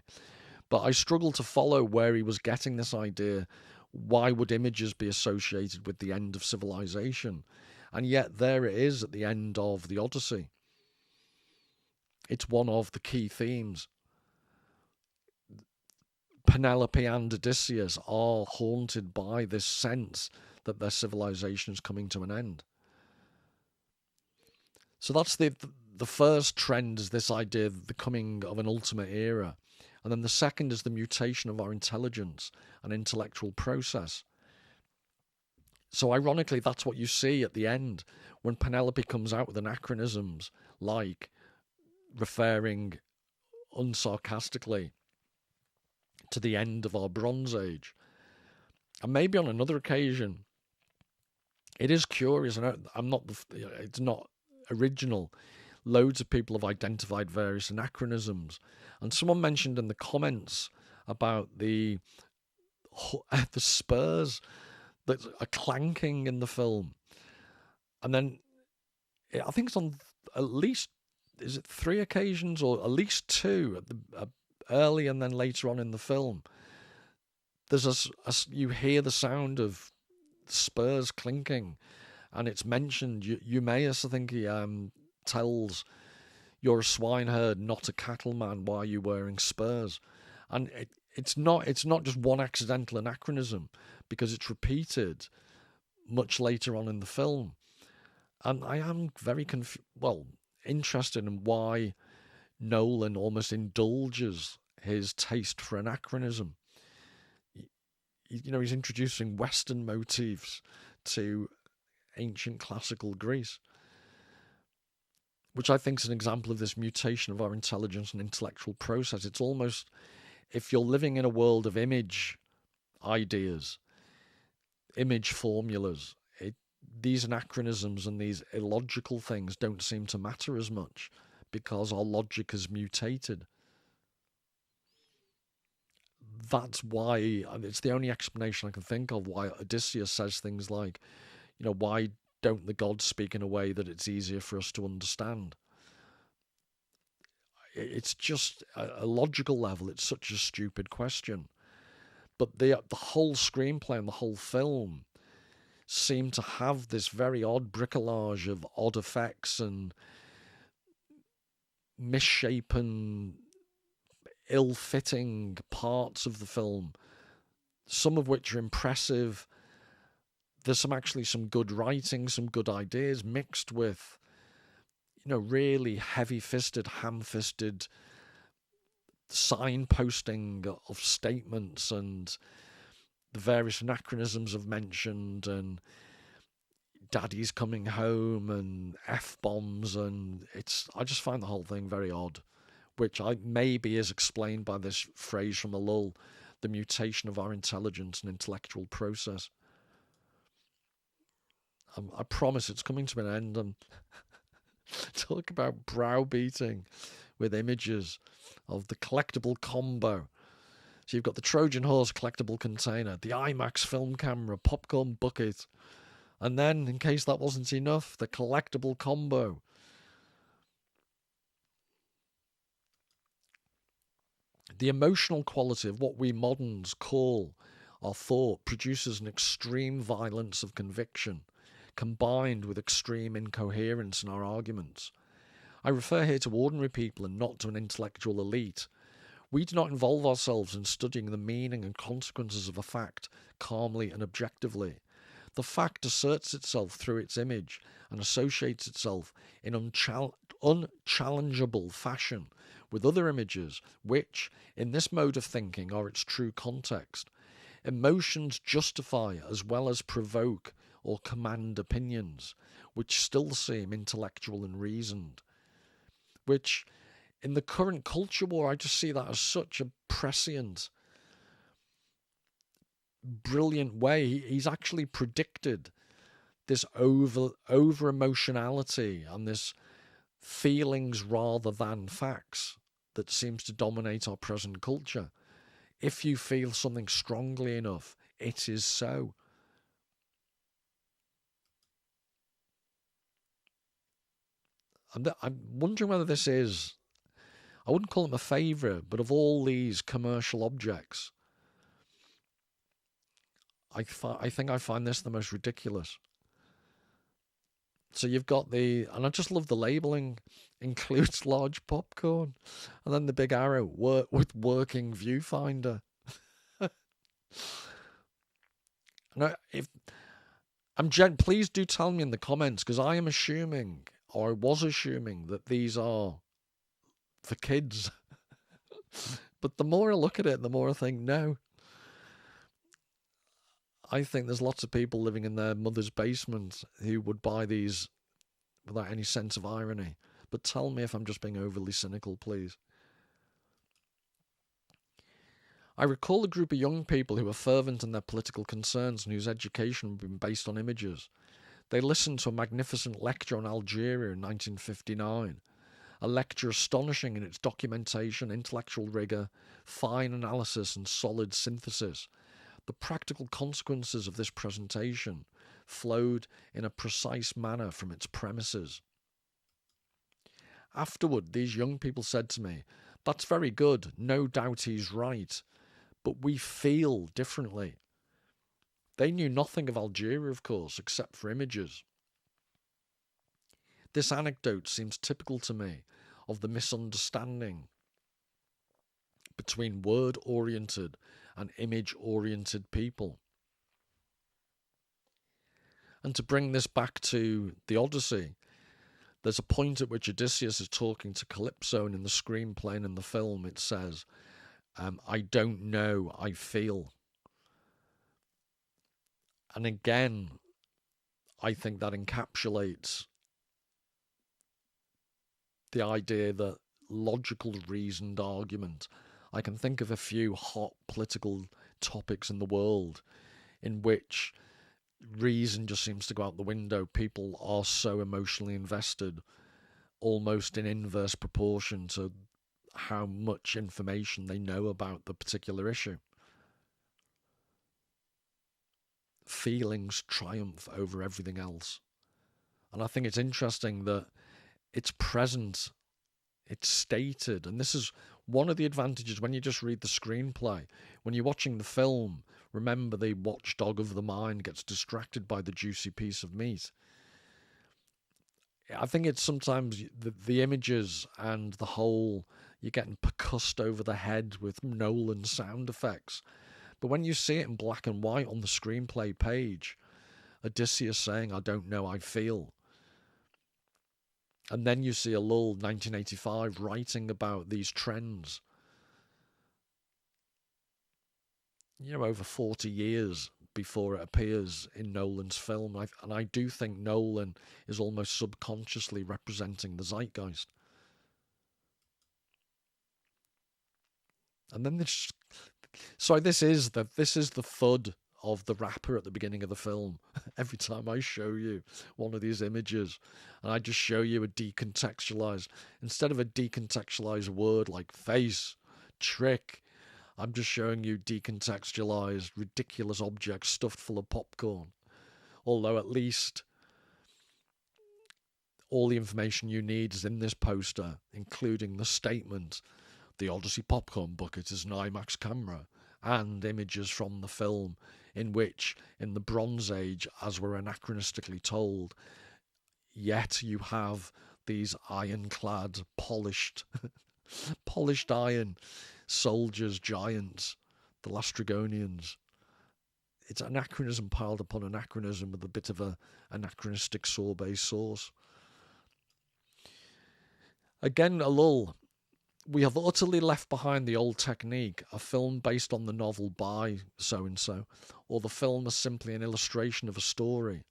But I struggled to follow where he was getting this idea. Why would images be associated with the end of civilization? And yet there it is at the end of the Odyssey. It's one of the key themes. Penelope and Odysseus are haunted by this sense that their civilization is coming to an end. So that's the first trend, is this idea of the coming of an ultimate era. And then the second is the mutation of our intelligence and intellectual process. So ironically, that's what you see at the end when Penelope comes out with anachronisms like referring unsarcastically to the end of our Bronze Age. And maybe on another occasion, it is curious, and it's not original. Loads of people have identified various anachronisms. And someone mentioned in the comments about the spurs that are clanking in the film. And then I think it's on at least, is it 3 occasions or at least 2 at the early and then later on in the film. There's you hear the sound of spurs clinking, and it's mentioned. Eumaeus, I think he tells, "You're a swineherd, not a cattleman. Why are you wearing spurs?" And it's not just one accidental anachronism, because it's repeated much later on in the film. And I am very interested in why Nolan almost indulges his taste for anachronism. He's introducing Western motifs to ancient classical Greece, which I think is an example of this mutation of our intelligence and intellectual process. It's almost, if you're living in a world of image ideas, image formulas, these anachronisms and these illogical things don't seem to matter as much because our logic has mutated. That's why, it's the only explanation I can think of why Odysseus says things like, why don't the gods speak in a way that it's easier for us to understand? It's just a logical level. It's such a stupid question. But the whole screenplay and the whole film seem to have this very odd bricolage of odd effects and misshapen, ill-fitting parts of the film, some of which are impressive. There's some good writing, some good ideas mixed with, really heavy-fisted, ham-fisted signposting of statements and the various anachronisms I've mentioned, and daddy's coming home and F-bombs, and I just find the whole thing very odd, which maybe is explained by this phrase from Ellul, the mutation of our intelligence and intellectual process. I promise it's coming to an end. And talk about browbeating with images of the collectible combo. So you've got the Trojan horse collectible container, the IMAX film camera, popcorn bucket, and then, in case that wasn't enough, the collectible combo. The emotional quality of what we moderns call our thought produces an extreme violence of conviction, combined with extreme incoherence in our arguments. I refer here to ordinary people and not to an intellectual elite. We do not involve ourselves in studying the meaning and consequences of a fact calmly and objectively. The fact asserts itself through its image and associates itself in unchallengeable fashion with other images which, in this mode of thinking, are its true context. Emotions justify as well as provoke or command opinions, which still seem intellectual and reasoned. Which, in the current culture war, I just see that as such a prescient brilliant way. He's actually predicted this over emotionality and this feelings rather than facts that seems to dominate our present culture. If you feel something strongly enough, it is so. I'm wondering whether this is, I wouldn't call it my favourite, but of all these commercial objects, I think I find this the most ridiculous. So you've got and I just love the labelling, includes large popcorn, and then the big arrow, with working viewfinder. Now, please do tell me in the comments, because I am assuming, or I was assuming, that these are for kids. But the more I look at it, the more I think, no. I think there's lots of people living in their mother's basement who would buy these without any sense of irony. But tell me if I'm just being overly cynical, please. I recall a group of young people who were fervent in their political concerns and whose education had been based on images. They listened to a magnificent lecture on Algeria in 1959, a lecture astonishing in its documentation, intellectual rigour, fine analysis and solid synthesis. The practical consequences of this presentation flowed in a precise manner from its premises. Afterward, these young people said to me, "That's very good, no doubt he's right, but we feel differently." They knew nothing of Algeria, of course, except for images. This anecdote seems typical to me of the misunderstanding between word-oriented and image-oriented people. And to bring this back to the Odyssey, there's a point at which Odysseus is talking to Calypso, and in the screenplay and in the film it says, "I don't know, I feel." And again, I think that encapsulates the idea that logical, reasoned argument. I can think of a few hot political topics in the world in which reason just seems to go out the window. People are so emotionally invested, almost in inverse proportion to how much information they know about the particular issue. Feelings triumph over everything else. And I think it's interesting that it's present, it's stated, and this is one of the advantages when you just read the screenplay. When you're watching the film, remember the watchdog of the mind gets distracted by the juicy piece of meat. I think it's sometimes the images and the whole, you're getting percussed over the head with Nolan sound effects. But when you see it in black and white on the screenplay page, Odysseus saying, "I don't know, I feel." And then you see Ellul, 1985, writing about these trends. Over 40 years before it appears in Nolan's film. And I do think Nolan is almost subconsciously representing the zeitgeist. And then this is the thud of the rapper at the beginning of the film. Every time I show you one of these images, and I just show you a decontextualized, instead of a decontextualized word like face, trick, I'm just showing you decontextualized, ridiculous objects stuffed full of popcorn. Although at least all the information you need is in this poster, including the statement, "The Odyssey popcorn bucket is an IMAX camera," and images from the film in which, in the Bronze Age, as we're anachronistically told, yet you have these ironclad, polished iron soldiers, giants, the Lastrygonians. It's anachronism piled upon anachronism with a bit of a anachronistic sorbet sauce. Again, Ellul, "We have utterly left behind the old technique, a film based on the novel by so-and-so, or the film as simply an illustration of a story.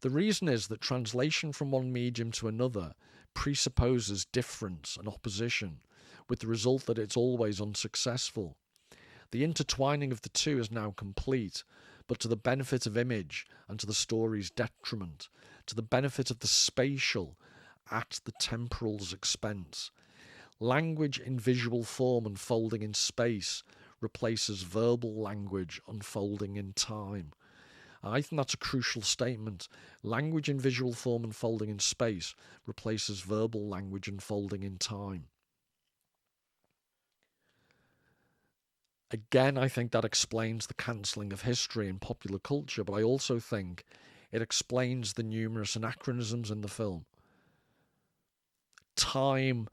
The reason is that translation from one medium to another presupposes difference and opposition, with the result that it's always unsuccessful. The intertwining of the two is now complete, but to the benefit of image and to the story's detriment, to the benefit of the spatial at the temporal's expense. Language in visual form unfolding in space replaces verbal language unfolding in time. I think that's a crucial statement. Language in visual form unfolding in space replaces verbal language unfolding in time. Again, I think that explains the cancelling of history in popular culture, but I also think it explains the numerous anachronisms in the film. Time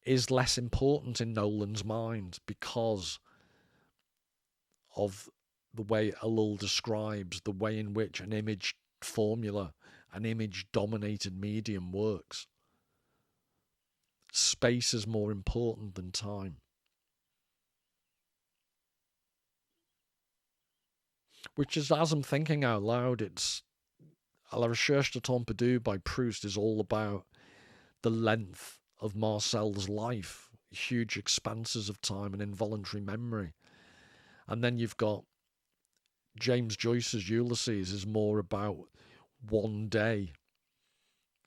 is less important in Nolan's mind because of the way Ellul describes the way in which an image formula, an image-dominated medium works. Space is more important than time. Which is, as I'm thinking out loud, it's La Recherche de Pompidou by Proust is all about the length of Marcel's life, huge expanses of time and involuntary memory. And then you've got James Joyce's Ulysses is more about one day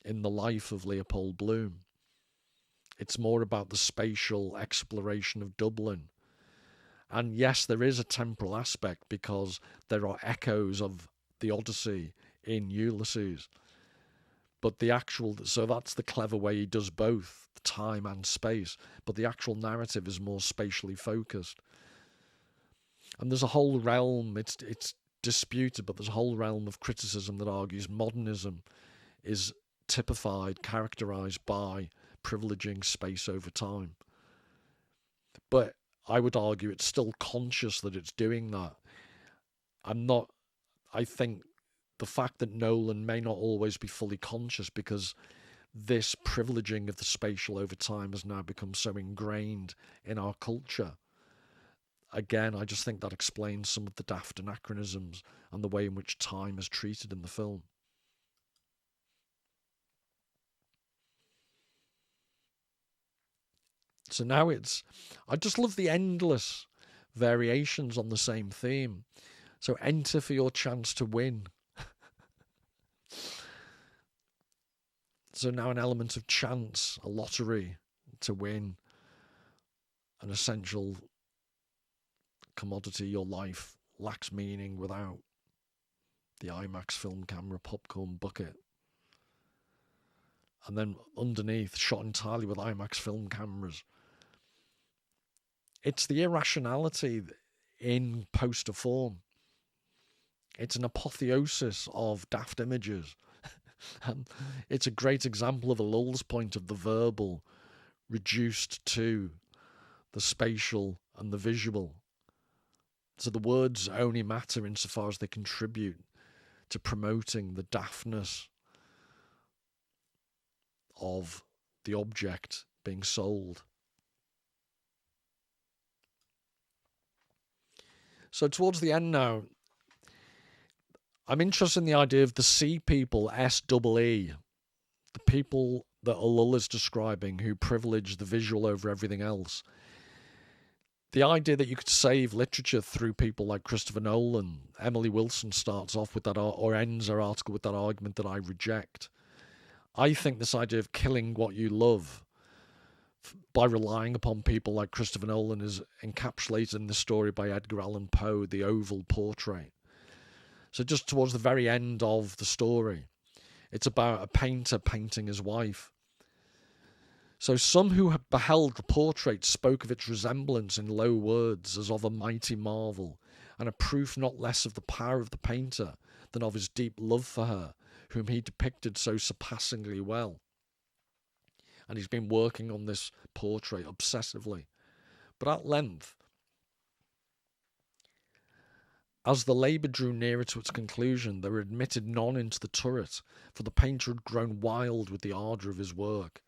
in the life of Leopold Bloom. It's more about the spatial exploration of Dublin. And yes, there is a temporal aspect because there are echoes of the Odyssey in Ulysses. But the actual, so that's the clever way he does both time and space. But the actual narrative is more spatially focused. And there's a whole realm, it's disputed, but there's a whole realm of criticism that argues modernism is typified, characterized by privileging space over time. But I would argue it's still conscious that it's doing that. I think the fact that Nolan may not always be fully conscious because this privileging of the spatial over time has now become so ingrained in our culture. Again, I just think that explains some of the daft anachronisms and the way in which time is treated in the film. So now I just love the endless variations on the same theme. So enter for your chance to win. So now an element of chance, a lottery to win, an essential commodity. Your life lacks meaning without the IMAX film camera popcorn bucket. And then underneath, shot entirely with IMAX film cameras. It's the irrationality in poster form. It's an apotheosis of daft images. And it's a great example of Ellul's point of the verbal reduced to the spatial and the visual. So the words only matter insofar as they contribute to promoting the daftness of the object being sold. So towards the end now, I'm interested in the idea of the sea people, S-E-E, the people that Ellul is describing who privilege the visual over everything else. The idea that you could save literature through people like Christopher Nolan. Emily Wilson starts off with that, or ends her article with that argument that I reject. I think this idea of killing what you love by relying upon people like Christopher Nolan is encapsulated in the story by Edgar Allan Poe, The Oval Portrait. So just towards the very end of the story, it's about a painter painting his wife. So some who had beheld the portrait spoke of its resemblance in low words as of a mighty marvel, and a proof not less of the power of the painter than of his deep love for her, whom he depicted so surpassingly well. And he's been working on this portrait obsessively. But at length, as the labour drew nearer to its conclusion, there were admitted none into the turret, for the painter had grown wild with the ardour of his work,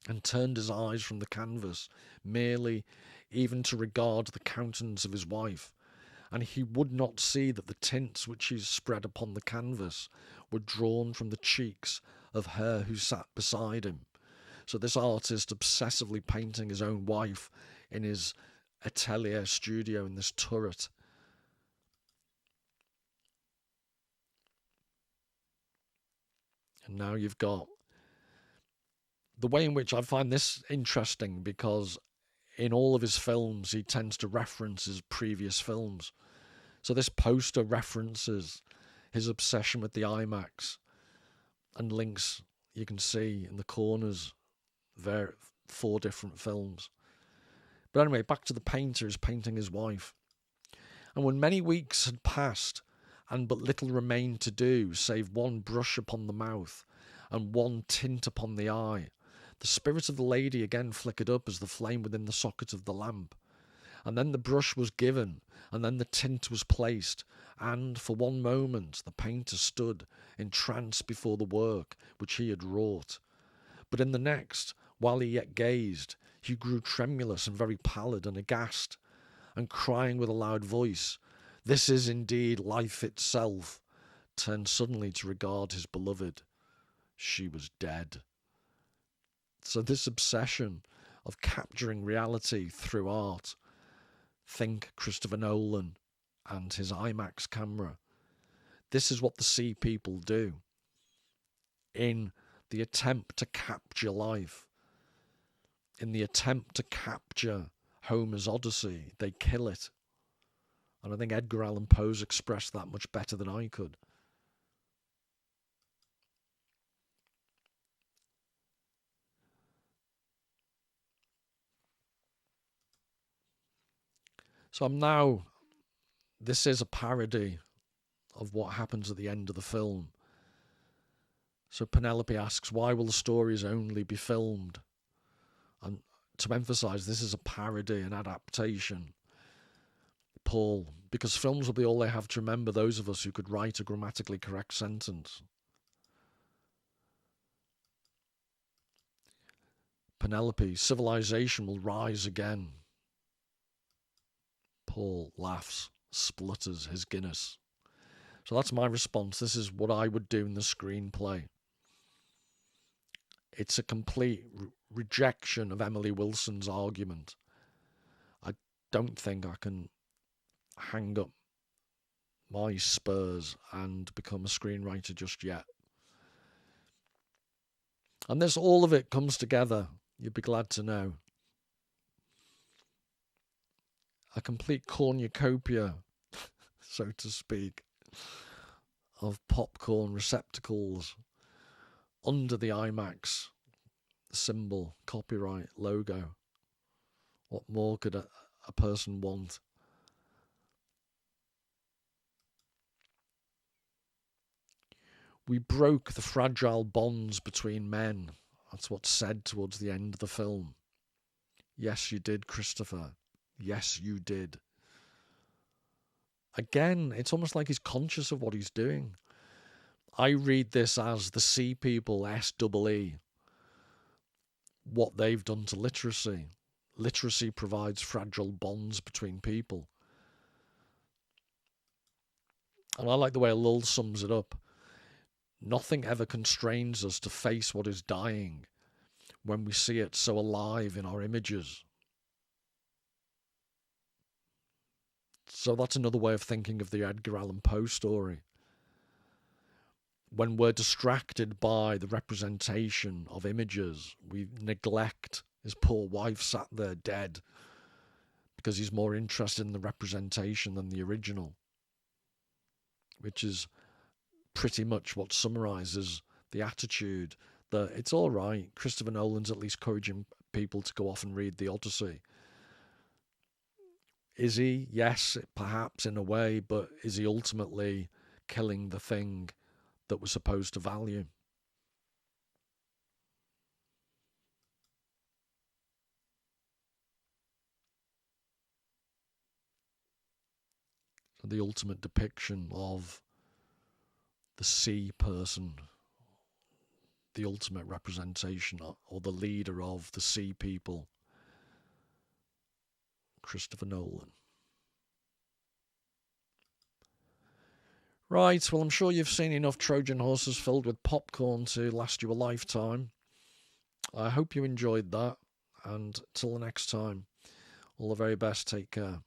and turned his eyes from the canvas, merely even to regard the countenance of his wife, and he would not see that the tints which he spread upon the canvas were drawn from the cheeks of her who sat beside him. So this artist obsessively painting his own wife in his atelier studio in this turret. And now you've got the way in which I find this interesting, because in all of his films he tends to reference his previous films. So this poster references his obsession with the IMAX and links, you can see in the corners, 4 different films. But anyway, back to the painter who's painting his wife. And when many weeks had passed, and but little remained to do, save one brush upon the mouth, and one tint upon the eye, the spirit of the lady again flickered up as the flame within the socket of the lamp. And then the brush was given, and then the tint was placed, and for one moment the painter stood entranced before the work which he had wrought. But in the next, while he yet gazed, he grew tremulous and very pallid and aghast, and crying with a loud voice, "This is indeed life itself," turned suddenly to regard his beloved. She was dead. So this obsession of capturing reality through art, think Christopher Nolan and his IMAX camera. This is what the sea people do in the attempt to capture life. In the attempt to capture Homer's Odyssey, they kill it. And I think Edgar Allan Poe's expressed that much better than I could. So this is a parody of what happens at the end of the film. So Penelope asks, why will the stories only be filmed? And to emphasise, this is a parody, an adaptation. Paul, because films will be all they have to remember those of us who could write a grammatically correct sentence. Penelope, civilization will rise again. Paul laughs, splutters his Guinness. So that's my response. This is what I would do in the screenplay. It's a complete rejection of Emily Wilson's argument. I don't think I can hang up my spurs and become a screenwriter just yet. And this, all of it comes together, you'd be glad to know. A complete cornucopia, so to speak, of popcorn receptacles under the IMAX symbol, copyright, logo. What more could a person want? We broke the fragile bonds between men. That's what's said towards the end of the film. Yes, you did, Christopher. Yes, you did. Again, it's almost like he's conscious of what he's doing. I read this as the sea people, SEE, what they've done to literacy. Literacy provides fragile bonds between people. And I like the way Ellul sums it up. Nothing ever constrains us to face what is dying when we see it so alive in our images. So that's another way of thinking of the Edgar Allan Poe story. When we're distracted by the representation of images, we neglect his poor wife sat there dead because he's more interested in the representation than the original, which is pretty much what summarises the attitude that it's all right. Christopher Nolan's at least encouraging people to go off and read the Odyssey. Is he? Yes, perhaps in a way, but is he ultimately killing the thing that we're supposed to value? So the ultimate depiction of the sea person, the ultimate representation or the leader of the sea people, Christopher Nolan. Right, well, I'm sure you've seen enough Trojan horses filled with popcorn to last you a lifetime. I hope you enjoyed that, and till the next time, All the very best. Take care.